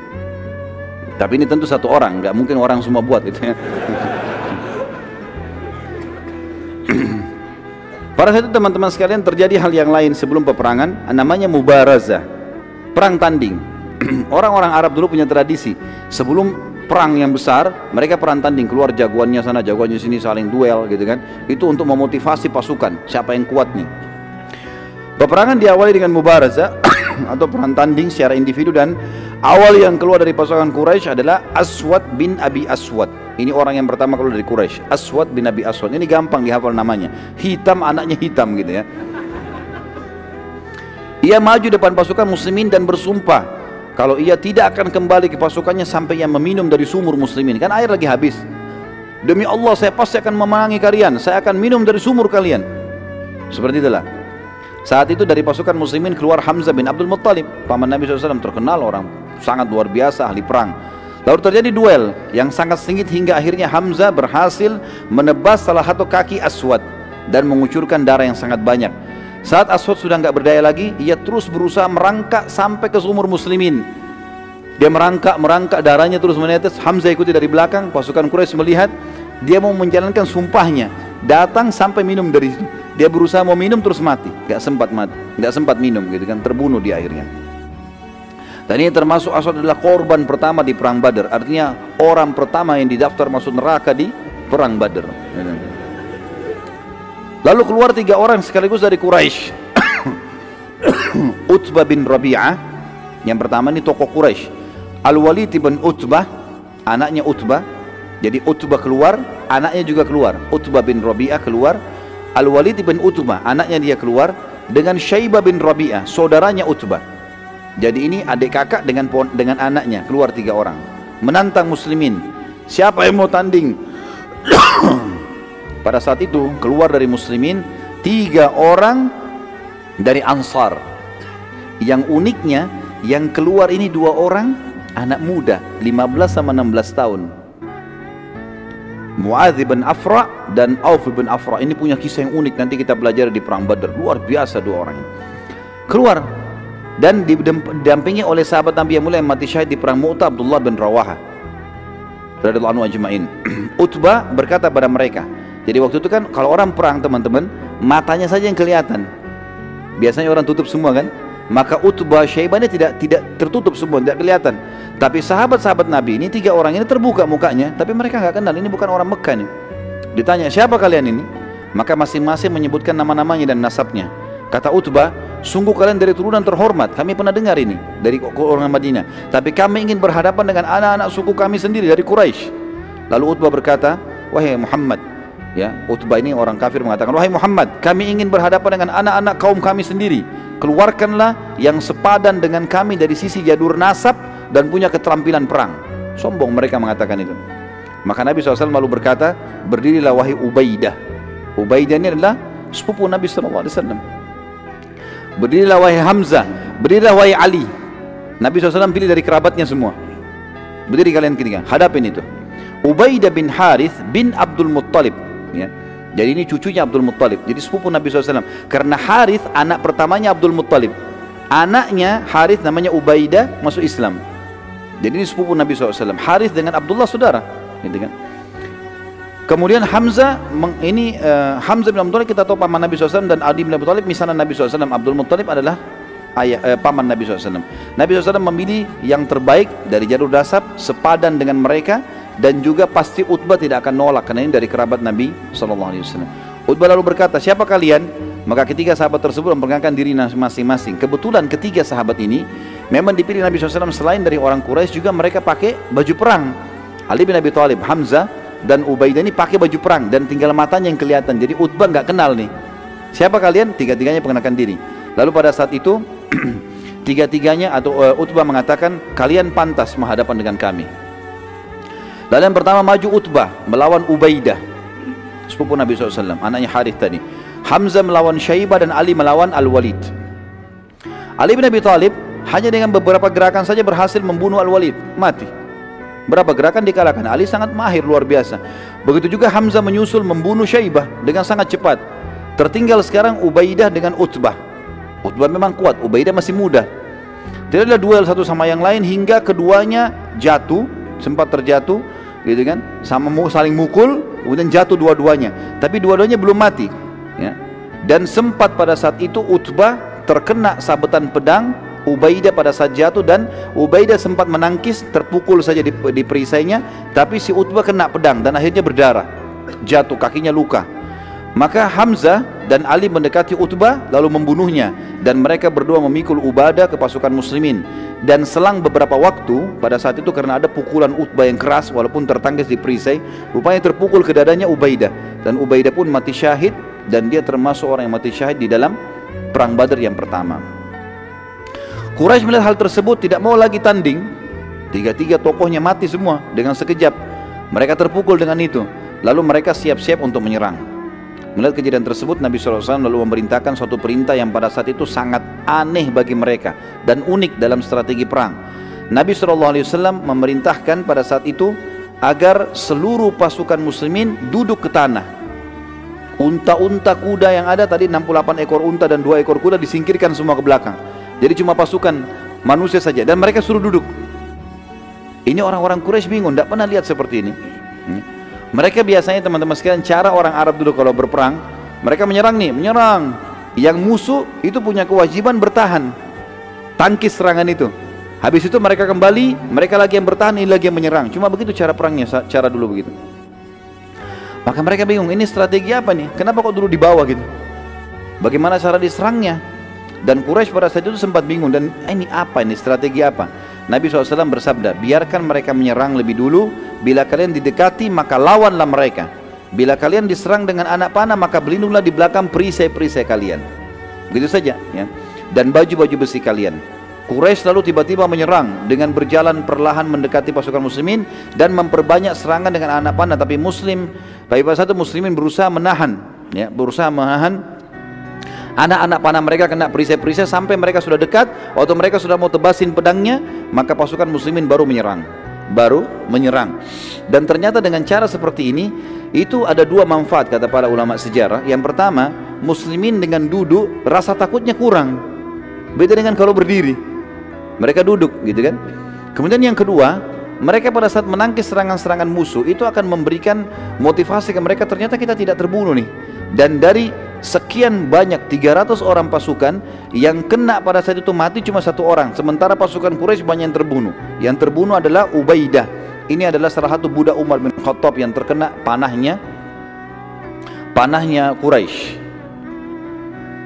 Tapi ini tentu satu orang, nggak mungkin orang semua buat itu ya. Pada saat itu teman-teman sekalian terjadi hal yang lain sebelum peperangan, namanya mubarazah, perang tanding. Orang-orang Arab dulu punya tradisi, sebelum perang yang besar, mereka perang tanding, keluar jagoannya sana, jagoannya sini, saling duel gitu kan. Itu untuk memotivasi pasukan, siapa yang kuat nih. Peperangan diawali dengan mubarazah atau perang tanding secara individu, dan awal yang keluar dari pasukan Quraisy adalah Aswad bin Abi Aswad. Ini orang yang pertama keluar dari Quraisy, Aswad bin Abi Aswad. Ini gampang dihafal namanya, hitam anaknya hitam gitu ya. Ia maju depan pasukan muslimin dan bersumpah kalau ia tidak akan kembali ke pasukannya sampai ia meminum dari sumur muslimin. Kan air lagi habis. Demi Allah saya pasti akan memenangi kalian, saya akan minum dari sumur kalian. Seperti itulah. Saat itu dari pasukan muslimin keluar Hamzah bin Abdul Muttalib, paman Nabi SAW, terkenal orang sangat luar biasa, ahli perang. Lalu terjadi duel yang sangat sengit hingga akhirnya Hamzah berhasil menebas salah satu kaki Aswad dan mengucurkan darah yang sangat banyak. Saat Aswad sudah nggak berdaya lagi, ia terus berusaha merangkak sampai ke sumur muslimin. Dia merangkak, darahnya terus menetes. Hamzah ikuti dari belakang. Pasukan Quraisy melihat dia mau menjalankan sumpahnya, datang sampai minum dari situ. Dia berusaha mau minum terus mati, nggak sempat minum gitu kan, terbunuh di akhirnya. Dan ini termasuk Aswad adalah korban pertama di perang Badar, artinya orang pertama yang didaftar masuk neraka di perang Badar. Lalu keluar 3 orang sekaligus dari Quraisy. Utbah bin Rabi'ah, yang pertama ini tokoh Quraisy. Al-Walid bin Utbah, anaknya Utbah. Jadi Utbah keluar, anaknya juga keluar. Utbah bin Rabi'ah keluar, Al-Walid bin Utbah, anaknya dia keluar, dengan Syaibah bin Rabi'ah, saudaranya Utbah. Jadi ini adik kakak dengan anaknya, keluar 3 orang menantang muslimin. Siapa yang mau tanding? Pada saat itu keluar dari muslimin 3 orang dari Ansar. Yang uniknya, yang keluar ini 2 orang anak muda, 15 sama 16 tahun. Mu'adz bin Afra dan Auf bin Afra. Ini punya kisah yang unik, nanti kita belajar di perang Badar. Luar biasa 2 orang ini. Keluar dan didampingi oleh sahabat Nabi yang mulia yang mati syahid di perang Mu'tah, Abdullah bin Rawaha. radhiyallahu anhu ajma'in. Utbah berkata pada mereka, jadi waktu itu kan kalau orang perang teman-teman, matanya saja yang kelihatan. Biasanya orang tutup semua kan? Maka Utbah, Syaibah ini tidak tertutup semua, tidak kelihatan. Tapi sahabat-sahabat Nabi ini, 3 orang ini terbuka mukanya, tapi mereka nggak kenal, ini bukan orang Mekah nih. Ditanya, siapa kalian ini? Maka masing-masing menyebutkan nama-namanya dan nasabnya. Kata Utbah, sungguh kalian dari turunan terhormat, kami pernah dengar ini dari orang Madinah, tapi kami ingin berhadapan dengan anak-anak suku kami sendiri dari Quraisy. Lalu Utbah berkata, wahai Muhammad, ya, Utbah ini orang kafir mengatakan, wahai Muhammad, kami ingin berhadapan dengan anak-anak kaum kami sendiri. Keluarkanlah yang sepadan dengan kami dari sisi jadur nasab dan punya keterampilan perang. Sombong mereka mengatakan itu. Maka Nabi SAW lalu berkata, berdirilah wahai Ubaidah. Ubaidah ini adalah sepupu Nabi SAW. Berdirilah wahai Hamzah, berdirilah wahai Ali. Nabi SAW pilih dari kerabatnya semua. Berdiri kalian ketiga, hadapin itu. Ubaidah bin Harith bin Abdul Muttalib, ya. Jadi ini cucunya Abdul Muttalib, jadi sepupu Nabi SAW. Karena Harith anak pertamanya Abdul Muttalib, anaknya Harith namanya Ubaidah masuk Islam. Jadi ini sepupu Nabi SAW. Harith dengan Abdullah saudara, gitu kan. Kemudian Hamzah, Hamzah bin Abdul Muttalib kita tahu paman Nabi SAW, dan Ali bin Abi Thalib misalnya Nabi SAW. Abdul Muttalib adalah paman Nabi SAW. Nabi SAW memilih yang terbaik dari jalur nasab, sepadan dengan mereka, dan juga pasti Utbah tidak akan nolak karena ini dari kerabat Nabi SAW. Utbah lalu berkata, siapa kalian? Maka ketiga sahabat tersebut memperkenalkan diri masing-masing. Kebetulan ketiga sahabat ini memang dipilih Nabi SAW selain dari orang Quraisy, juga mereka pakai baju perang. Ali bin Abi Thalib, Hamzah dan Ubaidah ini pakai baju perang dan tinggal matanya yang kelihatan. Jadi Utbah nggak kenal nih. Siapa kalian? Tiga-tiganya perkenalkan diri. Lalu pada saat itu tiga-tiganya atau Utbah mengatakan, kalian pantas menghadapan dengan kami. Lalu yang pertama maju Utbah melawan Ubaidah, sepupu Nabi SAW, anaknya Harith tadi. Hamzah melawan Syaibah dan Ali melawan Al-Walid. Ali bin Abi Thalib hanya dengan beberapa gerakan saja berhasil membunuh Al-Walid, mati. Berapa gerakan dikalahkan. Ali sangat mahir, luar biasa. Begitu juga Hamzah menyusul membunuh Syaibah dengan sangat cepat. Tertinggal sekarang Ubaidah dengan Utbah. Utbah memang kuat, Ubaidah masih muda. Tidak ada duel satu sama yang lain hingga keduanya jatuh, sempat terjatuh, gitu kan, sama saling mukul, kemudian jatuh dua-duanya. Tapi dua-duanya belum mati, ya. Dan sempat pada saat itu Utbah terkena sabetan pedang Ubaidah pada saat jatuh, dan Ubaidah sempat menangkis, terpukul saja di perisainya, tapi si Utbah kena pedang dan akhirnya berdarah, jatuh, kakinya luka. Maka Hamzah dan Ali mendekati Utbah lalu membunuhnya, dan mereka berdua memikul Ubadah ke pasukan muslimin. Dan selang beberapa waktu pada saat itu, karena ada pukulan Utbah yang keras walaupun tertangkis di perisai, rupanya terpukul ke dadanya Ubaidah, dan Ubaidah pun mati syahid, dan dia termasuk orang yang mati syahid di dalam perang Badar yang pertama. Quraisy melihat hal tersebut tidak mau lagi tanding. Tiga-tiga tokohnya mati semua dengan sekejap. Mereka terpukul dengan itu. Lalu mereka siap-siap untuk menyerang. Melihat kejadian tersebut, Nabi SAW lalu memerintahkan suatu perintah yang pada saat itu sangat aneh bagi mereka dan unik dalam strategi perang. Nabi SAW memerintahkan pada saat itu agar seluruh pasukan muslimin duduk ke tanah. Unta-unta kuda yang ada tadi, 68 ekor unta dan 2 ekor kuda, disingkirkan semua ke belakang. Jadi cuma pasukan manusia saja, dan mereka suruh duduk. Ini orang-orang Quraisy bingung, tidak pernah lihat seperti ini. Mereka biasanya, teman-teman sekalian, cara orang Arab dulu kalau berperang, mereka menyerang nih, menyerang. Yang musuh itu punya kewajiban bertahan, tangkis serangan itu. Habis itu mereka kembali, mereka lagi yang bertahan, ini lagi yang menyerang. Cuma begitu cara perangnya, cara dulu begitu. Maka mereka bingung, ini strategi apa nih? Kenapa kok dulu di bawah gitu? Bagaimana cara diserangnya? Dan Quraisy pada saat itu sempat bingung, dan ini apa, ini strategi apa? Nabi SAW bersabda, biarkan mereka menyerang lebih dulu. Bila kalian didekati maka lawanlah mereka. Bila kalian diserang dengan anak panah maka berlindunglah di belakang perisai-perisai kalian. Begitu saja, ya. Dan baju-baju besi kalian. Quraisy lalu tiba-tiba menyerang dengan berjalan perlahan mendekati pasukan muslimin dan memperbanyak serangan dengan anak panah. Tapi pada saat itu muslimin berusaha menahan, ya, berusaha menahan anak-anak panah mereka kena perisai-perisai sampai mereka sudah dekat. Waktu mereka sudah mau tebasin pedangnya, maka pasukan muslimin baru menyerang. Dan ternyata dengan cara seperti ini, itu ada dua manfaat kata para ulama sejarah. Yang pertama, muslimin dengan duduk rasa takutnya kurang, beda dengan kalau berdiri. Mereka duduk, gitu kan. Kemudian yang kedua, mereka pada saat menangkis serangan-serangan musuh itu akan memberikan motivasi ke mereka, ternyata kita tidak terbunuh nih. Dan dari sekian banyak 300 orang pasukan yang kena pada saat itu mati cuma 1 orang, sementara pasukan Quraisy banyak yang terbunuh. Yang terbunuh adalah Ubaidah. Ini adalah salah satu budak Umar bin Khattab yang terkena panahnya Quraisy.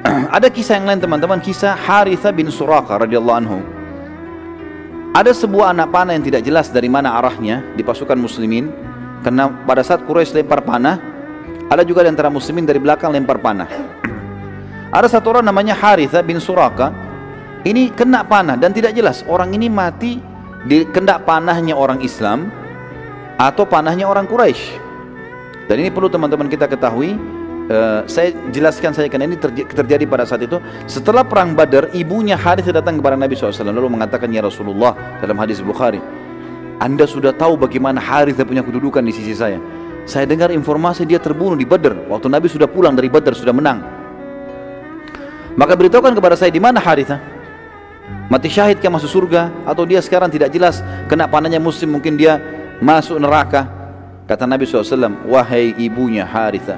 Ada kisah yang lain teman-teman, kisah Harithah bin Suraqah radhiyallahu anhu. Ada sebuah anak panah yang tidak jelas dari mana arahnya di pasukan muslimin, karena pada saat Quraisy lempar panah, ada juga di antara muslimin dari belakang lempar panah. Ada satu orang namanya Harithah bin Suraqah, ini kena panah dan tidak jelas orang ini mati di kena panahnya orang Islam atau panahnya orang Quraisy. Dan ini perlu teman-teman kita ketahui. Saya jelaskan saja karena ini terjadi pada saat itu. Setelah perang Badar, ibunya Harithah datang kepada Nabi SAW lalu mengatakan, ya Rasulullah, dalam hadis Bukhari, Anda sudah tahu bagaimana Harithah punya kedudukan di sisi saya. Saya dengar informasi dia terbunuh di Badar waktu Nabi sudah pulang dari Badar, sudah menang. Maka beritahukan kepada saya, di mana Harithah? Mati syahid ke masuk surga, atau dia sekarang tidak jelas kena panahnya muslim, mungkin dia masuk neraka. Kata Nabi SAW, wahai ibunya Harithah,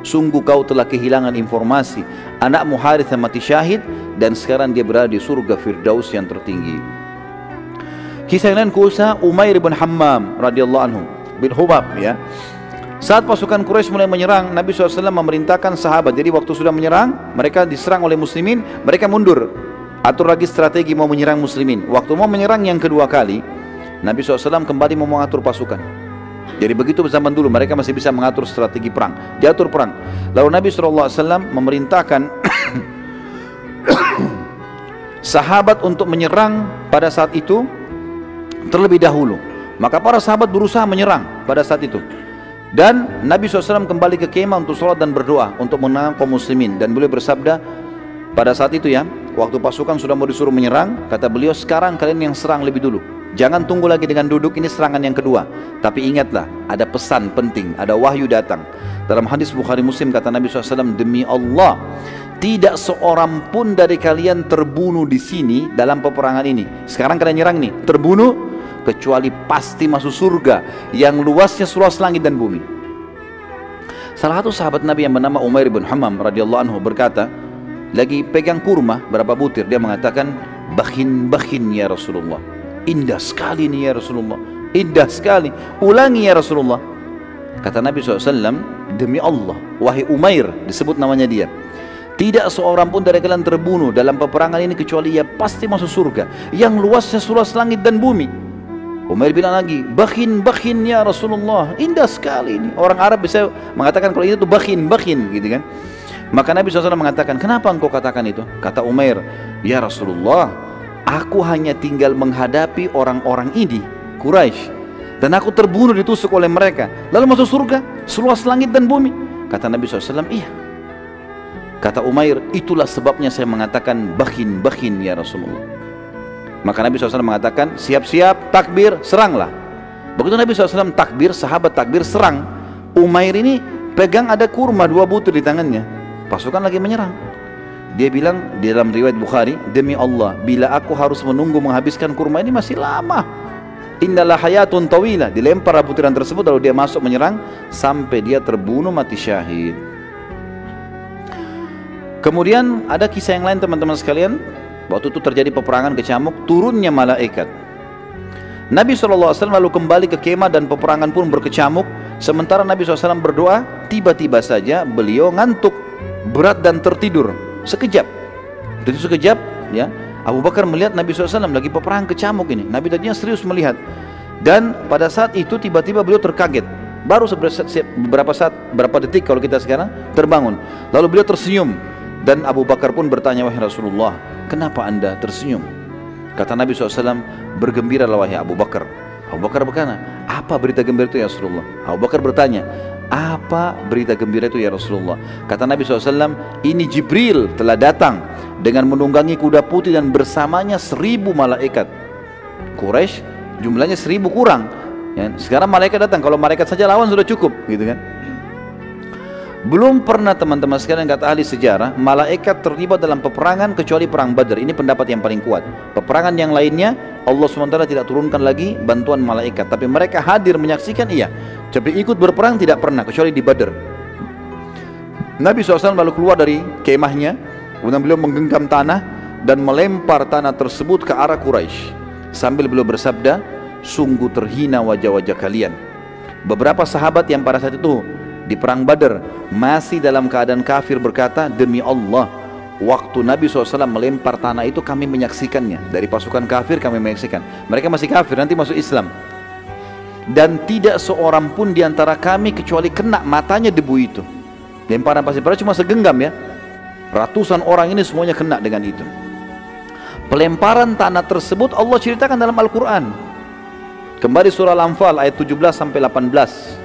sungguh kau telah kehilangan informasi. Anakmu Harithah mati syahid dan sekarang dia berada di surga Firdaus yang tertinggi. Kisah yang lain kisah Umair bin Hammam radhiyallahu anhu bin Hubab, ya. Saat pasukan Quraisy mulai menyerang, Nabi SAW memerintahkan sahabat, jadi waktu sudah menyerang, mereka diserang oleh muslimin, mereka mundur, atur lagi strategi mau menyerang muslimin. Waktu mau menyerang yang kedua kali, Nabi SAW kembali mau mengatur pasukan. Jadi begitu zaman dulu mereka masih bisa mengatur strategi perang, diatur perang. Lalu Nabi SAW memerintahkan sahabat untuk menyerang pada saat itu terlebih dahulu. Maka para sahabat berusaha menyerang pada saat itu. Dan Nabi SAW kembali ke kemah untuk sholat dan berdoa untuk menang kaum muslimin. Dan beliau bersabda pada saat itu, ya, waktu pasukan sudah mau disuruh menyerang, kata beliau, sekarang kalian yang serang lebih dulu. Jangan tunggu lagi dengan duduk, ini serangan yang kedua. Tapi ingatlah, ada pesan penting, ada wahyu datang. Dalam hadis Bukhari Muslim kata Nabi SAW, demi Allah, tidak seorang pun dari kalian terbunuh di sini dalam peperangan ini. Sekarang kalian nyerang nih, terbunuh, kecuali pasti masuk surga yang luasnya seluas langit dan bumi. Salah satu sahabat Nabi yang bernama Umair bin Hammam radhiyallahu anhu berkata, lagi pegang kurma berapa butir, dia mengatakan, bakhin ya Rasulullah, indah sekali nih ya Rasulullah, indah sekali, ulangi ya Rasulullah. Kata Nabi SAW, demi Allah, wahai Umair, disebut namanya dia, tidak seorang pun dari kalian terbunuh dalam peperangan ini kecuali ia pasti masuk surga yang luasnya seluas langit dan bumi. Umair bilang lagi, bakhin ya Rasulullah, indah sekali ini. Orang Arab bisa mengatakan kalau itu tuh bakhin gitu kan. Maka Nabi SAW mengatakan, kenapa engkau katakan itu? Kata Umair, ya Rasulullah, aku hanya tinggal menghadapi orang-orang ini, Quraisy, dan aku terbunuh ditusuk oleh mereka, lalu masuk surga seluas langit dan bumi. Kata Nabi SAW, iya. Kata Umair, itulah sebabnya saya mengatakan bakhin ya Rasulullah. Maka Nabi SAW mengatakan, siap-siap, takbir, seranglah. Begitu Nabi SAW takbir, sahabat takbir, serang. Umair ini pegang ada kurma 2 butir di tangannya, pasukan lagi menyerang. Dia bilang di dalam riwayat Bukhari, demi Allah, bila aku harus menunggu menghabiskan kurma ini masih lama. Innalah hayatun tawila. Dilempar butiran tersebut lalu dia masuk menyerang sampai dia terbunuh mati syahid. Kemudian ada kisah yang lain teman-teman sekalian. Waktu itu terjadi peperangan kecamuk, turunnya malaikat. Nabi SAW lalu kembali ke kemah dan peperangan pun berkecamuk. Sementara Nabi SAW berdoa, tiba-tiba saja beliau ngantuk berat dan tertidur sekejap. Dan sekejap, ya, Abu Bakar melihat Nabi SAW lagi peperangan kecamuk ini. Nabi tadinya serius melihat. Dan pada saat itu tiba-tiba beliau terkaget. Baru beberapa detik kalau kita sekarang terbangun. Lalu beliau tersenyum. Dan Abu Bakar pun bertanya, wahai Rasulullah, kenapa anda tersenyum? Kata Nabi SAW, bergembiralah wahai Abu Bakar. Abu Bakar berkata, apa berita gembira itu ya Rasulullah? Abu Bakar bertanya, apa berita gembira itu ya Rasulullah? Kata Nabi SAW, ini Jibril telah datang dengan menunggangi kuda putih dan bersamanya 1000 malaikat. Quraisy jumlahnya 1000 kurang, ya. Sekarang malaikat datang, kalau malaikat saja lawan sudah cukup, gitu kan. Belum pernah teman-teman sekalian, kata ahli sejarah, malaikat terlibat dalam peperangan kecuali perang Badar. Ini pendapat yang paling kuat. Peperangan yang lainnya Allah SWT tidak turunkan lagi bantuan malaikat, tapi mereka hadir menyaksikan, iya. Tapi ikut berperang tidak pernah, kecuali di Badr. Nabi SAW lalu keluar dari kemahnya, kemudian beliau menggenggam tanah dan melempar tanah tersebut ke arah Quraisy, sambil beliau bersabda, sungguh terhina wajah-wajah kalian. Beberapa sahabat yang pada saat itu di perang Badar masih dalam keadaan kafir berkata, demi Allah, waktu Nabi SAW melempar tanah itu kami menyaksikannya. Dari pasukan kafir kami menyaksikan. Mereka masih kafir, nanti masuk Islam. Dan tidak seorang pun diantara kami kecuali kena matanya debu itu. Lemparan pasir, padahal cuma segenggam ya. Ratusan orang ini semuanya kena dengan itu. Pelemparan tanah tersebut Allah ceritakan dalam Al-Quran. Kembali surah Al-Anfal ayat 17 sampai 18.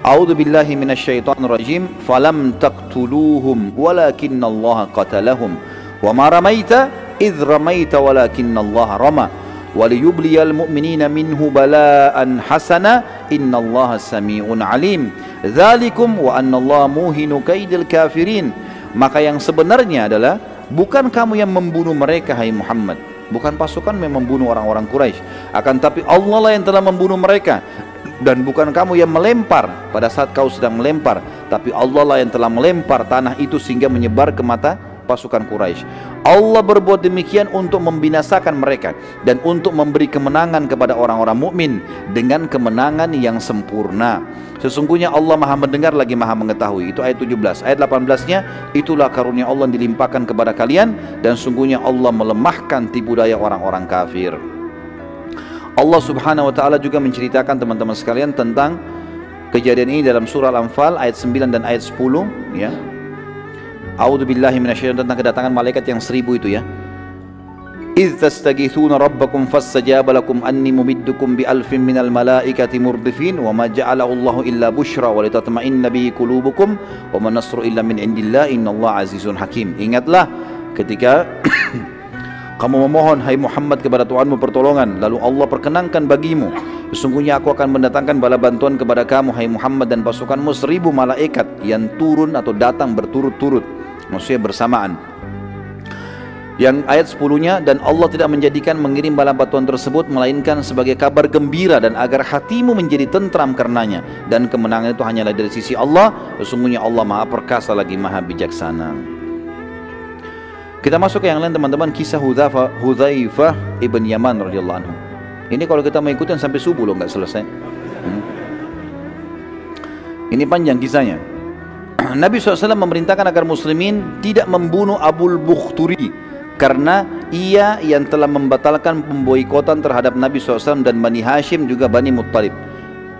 A'udzu billahi minasyaitonir rajim. Falam taqtuluhum walakinallaha qatalahum wa ma ramaita idz ramaita walakinallaha rama waliyubliyal mu'minina minhu bala'an hasana innallaha sami'un alim dzalikum wa annallaha muhinu kaidil kafirin. Maka yang sebenarnya adalah bukan kamu yang membunuh mereka, hai Muhammad, bukan pasukan yang membunuh orang-orang Quraisy, akan tapi Allah lah yang telah membunuh mereka. Dan bukan kamu yang melempar pada saat kau sedang melempar, tapi Allah lah yang telah melempar tanah itu sehingga menyebar ke mata pasukan Quraisy. Allah berbuat demikian untuk membinasakan mereka dan untuk memberi kemenangan kepada orang-orang mukmin dengan kemenangan yang sempurna. Sesungguhnya Allah Maha mendengar lagi Maha mengetahui. Itu ayat 17. Ayat 18-nya, itulah karunia Allah yang dilimpahkan kepada kalian dan sungguhnya Allah melemahkan tipu daya orang-orang kafir. Allah Subhanahu wa taala juga menceritakan teman-teman sekalian tentang kejadian ini dalam surah Al-Anfal ayat 9 dan ayat 10 ya. A'udzu billahi minasyaitonir rajim, tentang kedatangan malaikat yang 1000 itu ya. Idz tastaghithuna rabbakum fastajaba lakum anni mumiddukum bi alfin minal malaikati murdifin wa ma ja'alahu Allahu illa busyra wa litatma'inna bihi qulubukum wa man nasru illa min indillah innallaha azizun hakim. Ingatlah ketika kamu memohon, hai Muhammad, kepada Tuhanmu pertolongan, lalu Allah perkenankan bagimu, sesungguhnya aku akan mendatangkan bala bantuan kepada kamu, hai Muhammad, dan pasukanmu 1000 malaikat yang turun atau datang berturut-turut, maksudnya bersamaan. Yang ayat 10-nya, dan Allah tidak menjadikan mengirim bala bantuan tersebut melainkan sebagai kabar gembira dan agar hatimu menjadi tentram karenanya, dan kemenangan itu hanyalah dari sisi Allah, sesungguhnya Allah Maha Perkasa lagi Maha Bijaksana. Kita masuk ke yang lain teman-teman, kisah Hudzaifah ibn Yaman radhiyallahu anhu. Ini kalau kita mengikuti sampai subuh loh, nggak selesai. Ini panjang kisahnya. Nabi SAW memerintahkan agar muslimin tidak membunuh Abul Bukhturi karena ia yang telah membatalkan pemboikotan terhadap Nabi SAW dan Bani Hashim juga Bani Muttalib.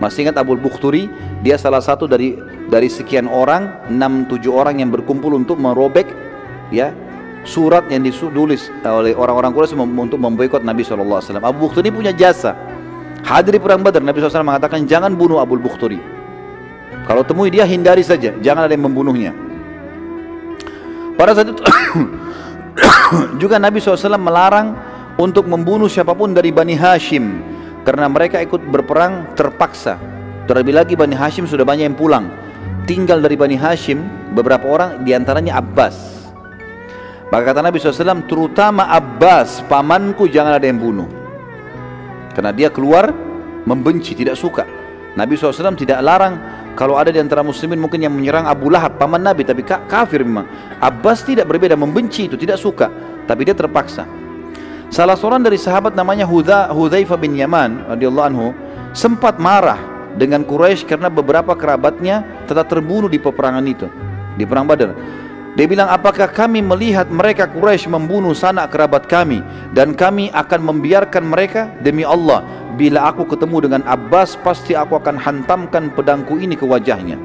Masih ingat Abul Bukhturi? Dia salah satu dari sekian orang, 6-7 orang yang berkumpul untuk merobek ya surat yang ditulis oleh orang-orang Quraisy untuk memboikot Nabi SAW. Abu Bukhturi punya jasa. Hadir di perang Badar, Nabi SAW mengatakan jangan bunuh Abu Bukhturi. Kalau temui dia hindari saja, jangan ada yang membunuhnya. Pada saat itu juga Nabi SAW melarang untuk membunuh siapapun dari Bani Hashim karena mereka ikut berperang terpaksa. Terlebih lagi Bani Hashim sudah banyak yang pulang. Tinggal dari Bani Hashim beberapa orang, diantaranya Abbas. Maka kata Nabi SAW, terutama Abbas, pamanku, jangan ada yang bunuh. Karena dia keluar membenci, tidak suka. Nabi SAW tidak larang. Kalau ada di antara muslimin mungkin yang menyerang Abu Lahab, paman Nabi, tapi kafir memang. Abbas tidak berbeda, membenci itu, tidak suka. Tapi dia terpaksa. Salah seorang dari sahabat namanya Hudzaifah bin Yaman radhiyallahu anhu sempat marah dengan Quraisy karena beberapa kerabatnya telah terbunuh di peperangan itu, di perang Badar. Dia bilang, apakah kami melihat mereka Quraisy membunuh sanak kerabat kami dan kami akan membiarkan mereka? Demi Allah, bila aku ketemu dengan Abbas, pasti aku akan hantamkan pedangku ini ke wajahnya.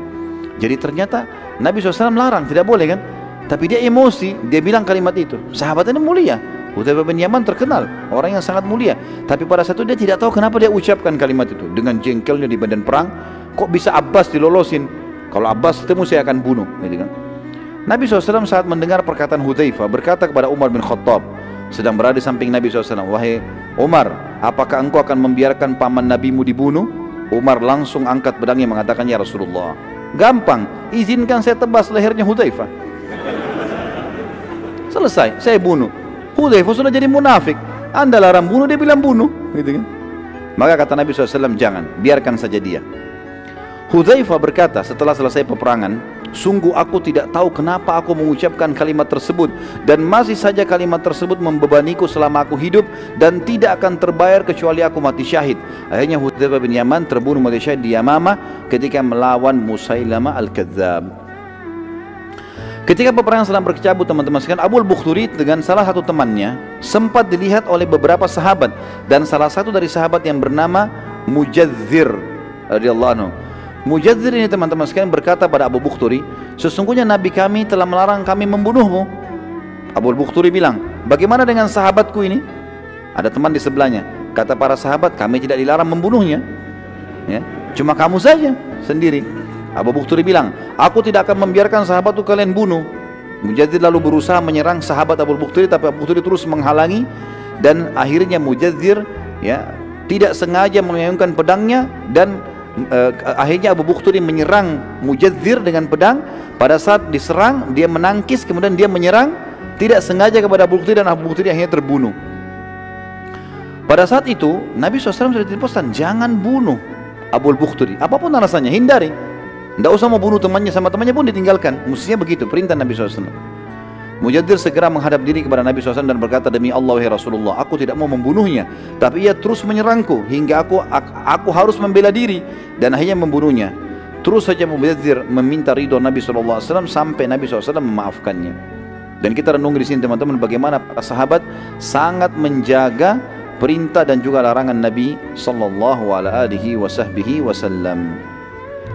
Jadi ternyata Nabi SAW larang, tidak boleh kan? Tapi dia emosi, dia bilang kalimat itu. Sahabat ini mulia, Hudzaifah bin Yaman terkenal, orang yang sangat mulia. Tapi pada saat itu dia tidak tahu kenapa dia ucapkan kalimat itu. Dengan jengkelnya di medan perang, kok bisa Abbas dilolosin? Kalau Abbas ketemu saya akan bunuh, gitu kan? Nabi SAW saat mendengar perkataan Hudzaifah berkata kepada Umar bin Khattab, sedang berada di samping Nabi SAW, wahai Umar, apakah engkau akan membiarkan paman nabimu dibunuh? Umar langsung angkat pedangnya mengatakan, ya Rasulullah, gampang, izinkan saya tebas lehernya Hudzaifah. Selesai, saya bunuh. Hudzaifah sudah jadi munafik. Anda larang bunuh, dia bilang bunuh, gitu kan. Maka kata Nabi SAW, jangan, biarkan saja dia. Hudzaifah berkata setelah selesai peperangan, sungguh aku tidak tahu kenapa aku mengucapkan kalimat tersebut, dan masih saja kalimat tersebut membebaniku selama aku hidup, dan tidak akan terbayar kecuali aku mati syahid. Akhirnya Hudzaifah bin Yaman terbunuh mati syahid di Yamamah ketika melawan Musailamah al-Kadzdzab. Ketika peperangan sedang berkecamuk, teman-teman sekalian, Abu al-Bukhturi dengan salah satu temannya sempat dilihat oleh beberapa sahabat, dan salah satu dari sahabat yang bernama Mujadzir radhiyallahu anhu. Mujadzir ini, teman-teman sekalian, berkata pada Abu Bukhturi, sesungguhnya Nabi kami telah melarang kami membunuhmu. Abu al-Bukhturi bilang, bagaimana dengan sahabatku ini? Ada teman di sebelahnya. Kata para sahabat, kami tidak dilarang membunuhnya, ya, cuma kamu saja sendiri. Abu Bukhturi bilang, aku tidak akan membiarkan sahabatku kalian bunuh. Mujadzir lalu berusaha menyerang sahabat Abu Bukhturi, tapi Abu Bukhturi terus menghalangi, dan akhirnya Mujadzir, ya, tidak sengaja melayangkan pedangnya, dan akhirnya Abu Bukhturi menyerang Mujadzir dengan pedang. Pada saat diserang, dia menangkis, kemudian dia menyerang tidak sengaja kepada Abu Bukhturi, dan Abu Bukhturi akhirnya terbunuh. Pada saat itu Nabi SAW sudah dipesan, jangan bunuh Abu Bukhturi, apapun alasannya, hindari. Tidak usah mau bunuh temannya, sama temannya pun ditinggalkan. Mestinya begitu perintah Nabi SAW. Mujadzir segera menghadap diri kepada Nabi SAW dan berkata, demi Allah wahai Rasulullah, aku tidak mau membunuhnya, tapi ia terus menyerangku hingga aku harus membela diri, dan akhirnya membunuhnya. Terus saja Mujadzir meminta ridho Nabi SAW sampai Nabi SAW memaafkannya. Dan kita renung di sini, teman-teman, bagaimana para sahabat sangat menjaga perintah dan juga larangan Nabi SAW.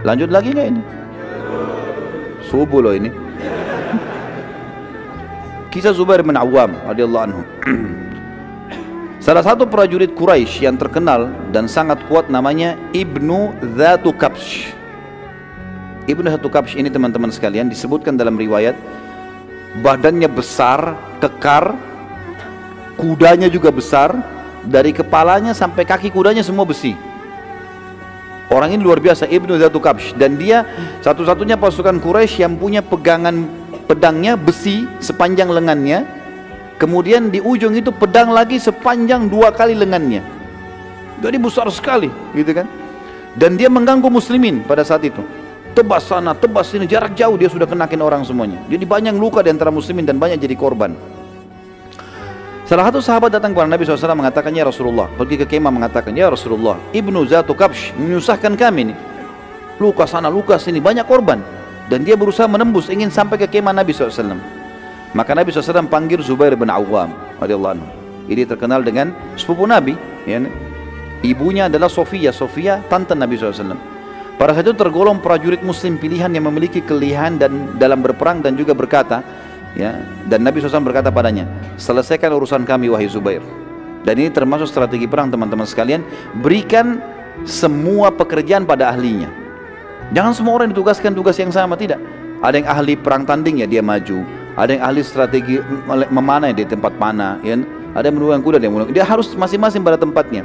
Lanjut lagi nggak ini? Subuh loh ini. Kisah Zubair bin Awam radhiyallahu anhu. Salah satu prajurit Quraisy yang terkenal dan sangat kuat namanya Ibnu Dzatu Kabsh. Ibnu Dzatu Kabsh ini, teman-teman sekalian, disebutkan dalam riwayat badannya besar, kekar, kudanya juga besar, dari kepalanya sampai kaki kudanya semua besi. Orang ini luar biasa, Ibnu Dzatu Kabsh, dan dia satu-satunya pasukan Quraisy yang punya pegangan pedangnya besi sepanjang lengannya, kemudian di ujung itu pedang lagi sepanjang 2 kali lengannya. Jadi besar sekali, gitu kan? Dan dia mengganggu muslimin pada saat itu. Tebas sana, tebas sini, jarak jauh dia sudah kenakin orang semuanya. Jadi banyak luka di antara muslimin dan banyak jadi korban. Salah satu sahabat datang kepada Nabi SAW mengatakan, ya Rasulullah, pergi ke kemah mengatakan, ya Rasulullah, Ibnu Dzatu Kabsh menyusahkan kami nih, luka sana, luka sini, banyak korban, dan dia berusaha menembus, ingin sampai ke kemah Nabi SAW. Maka Nabi SAW panggil Zubair bin Awam radhiyallahu anhu. Ini terkenal dengan sepupu Nabi, ya. Ibunya adalah Sofia tante Nabi SAW. Pada saat itu tergolong prajurit muslim pilihan yang memiliki kelihan dan dalam berperang, dan juga berkata, ya, dan Nabi SAW berkata padanya, selesaikan urusan kami wahai Zubair. Dan ini termasuk strategi perang, teman-teman sekalian, berikan semua pekerjaan pada ahlinya. Jangan semua orang ditugaskan tugas yang sama, tidak. Ada yang ahli perang tanding, ya dia maju. Ada yang ahli strategi memanah, di tempat panah, ya. Ada yang menunggang kuda, dia harus masing-masing pada tempatnya.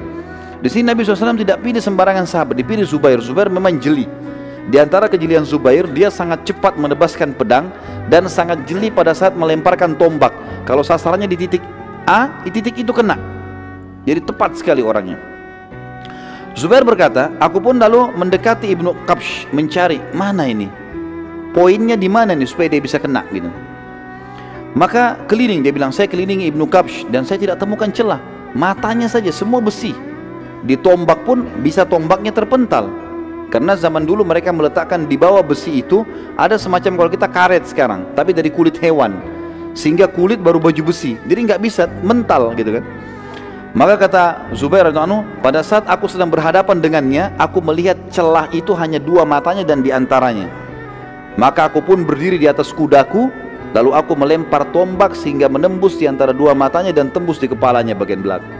Di sini Nabi SAW tidak pilih sembarangan sahabat, dipilih Zubair. Zubair memang jeli. Di antara kejelian Zubair, dia sangat cepat menebaskan pedang dan sangat jeli pada saat melemparkan tombak. Kalau sasarannya di titik A, di titik itu kena. Jadi tepat sekali orangnya. Zubair berkata, aku pun lalu mendekati Ibnu Kabsh mencari mana ini, poinnya di mana nih supaya dia bisa kena gitu. Maka keliling, dia bilang, saya kelilingi Ibnu Kabsh dan saya tidak temukan celah. Matanya saja semua besi. Ditombak pun bisa tombaknya terpental. Karena zaman dulu mereka meletakkan di bawah besi itu ada semacam kalau kita karet sekarang, tapi dari kulit hewan, sehingga kulit baru baju besi, jadi nggak bisa mental gitu kan. Maka kata Zubair radhiyallahu anhu, pada saat aku sedang berhadapan dengannya, aku melihat celah itu hanya 2 matanya dan diantaranya. Maka aku pun berdiri di atas kudaku, lalu aku melempar tombak sehingga menembus di antara 2 matanya dan tembus di kepalanya bagian belakang.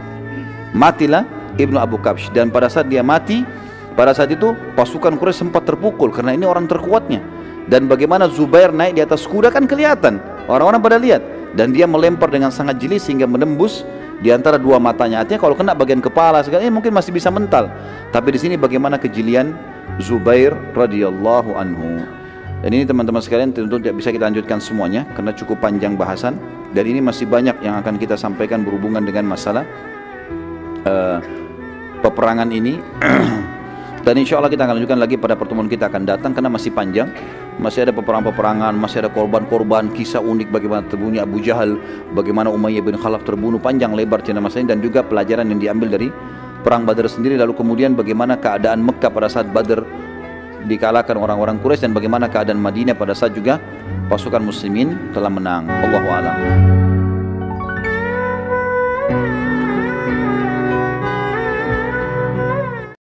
Matilah Ibnu Abu Kabsh, dan pada saat dia mati, pada saat itu pasukan Quraisy sempat terpukul karena ini orang terkuatnya. Dan bagaimana Zubair naik di atas kuda kan kelihatan, orang-orang pada lihat, dan dia melempar dengan sangat jeli sehingga menembus di antara 2 matanya. Artinya kalau kena bagian kepala segala mungkin masih bisa mental. Tapi di sini bagaimana kejelian Zubair radhiyallahu anhu. Dan ini teman-teman sekalian tentu tidak bisa kita lanjutkan semuanya karena cukup panjang bahasan, dan ini masih banyak yang akan kita sampaikan berhubungan dengan masalah peperangan ini. Dan insya Allah kita akan lanjutkan lagi pada pertemuan kita akan datang karena masih panjang, masih ada peperangan-peperangan, masih ada korban-korban, kisah unik bagaimana terbunuhnya Abu Jahal, bagaimana Umayyah bin Khalaf terbunuh, panjang lebar cerita masalah ini, dan juga pelajaran yang diambil dari perang Badar sendiri. Lalu kemudian bagaimana keadaan Mekah pada saat Badar dikalahkan orang-orang Quraisy, dan bagaimana keadaan Madinah pada saat juga pasukan muslimin telah menang. Allahu a'lam.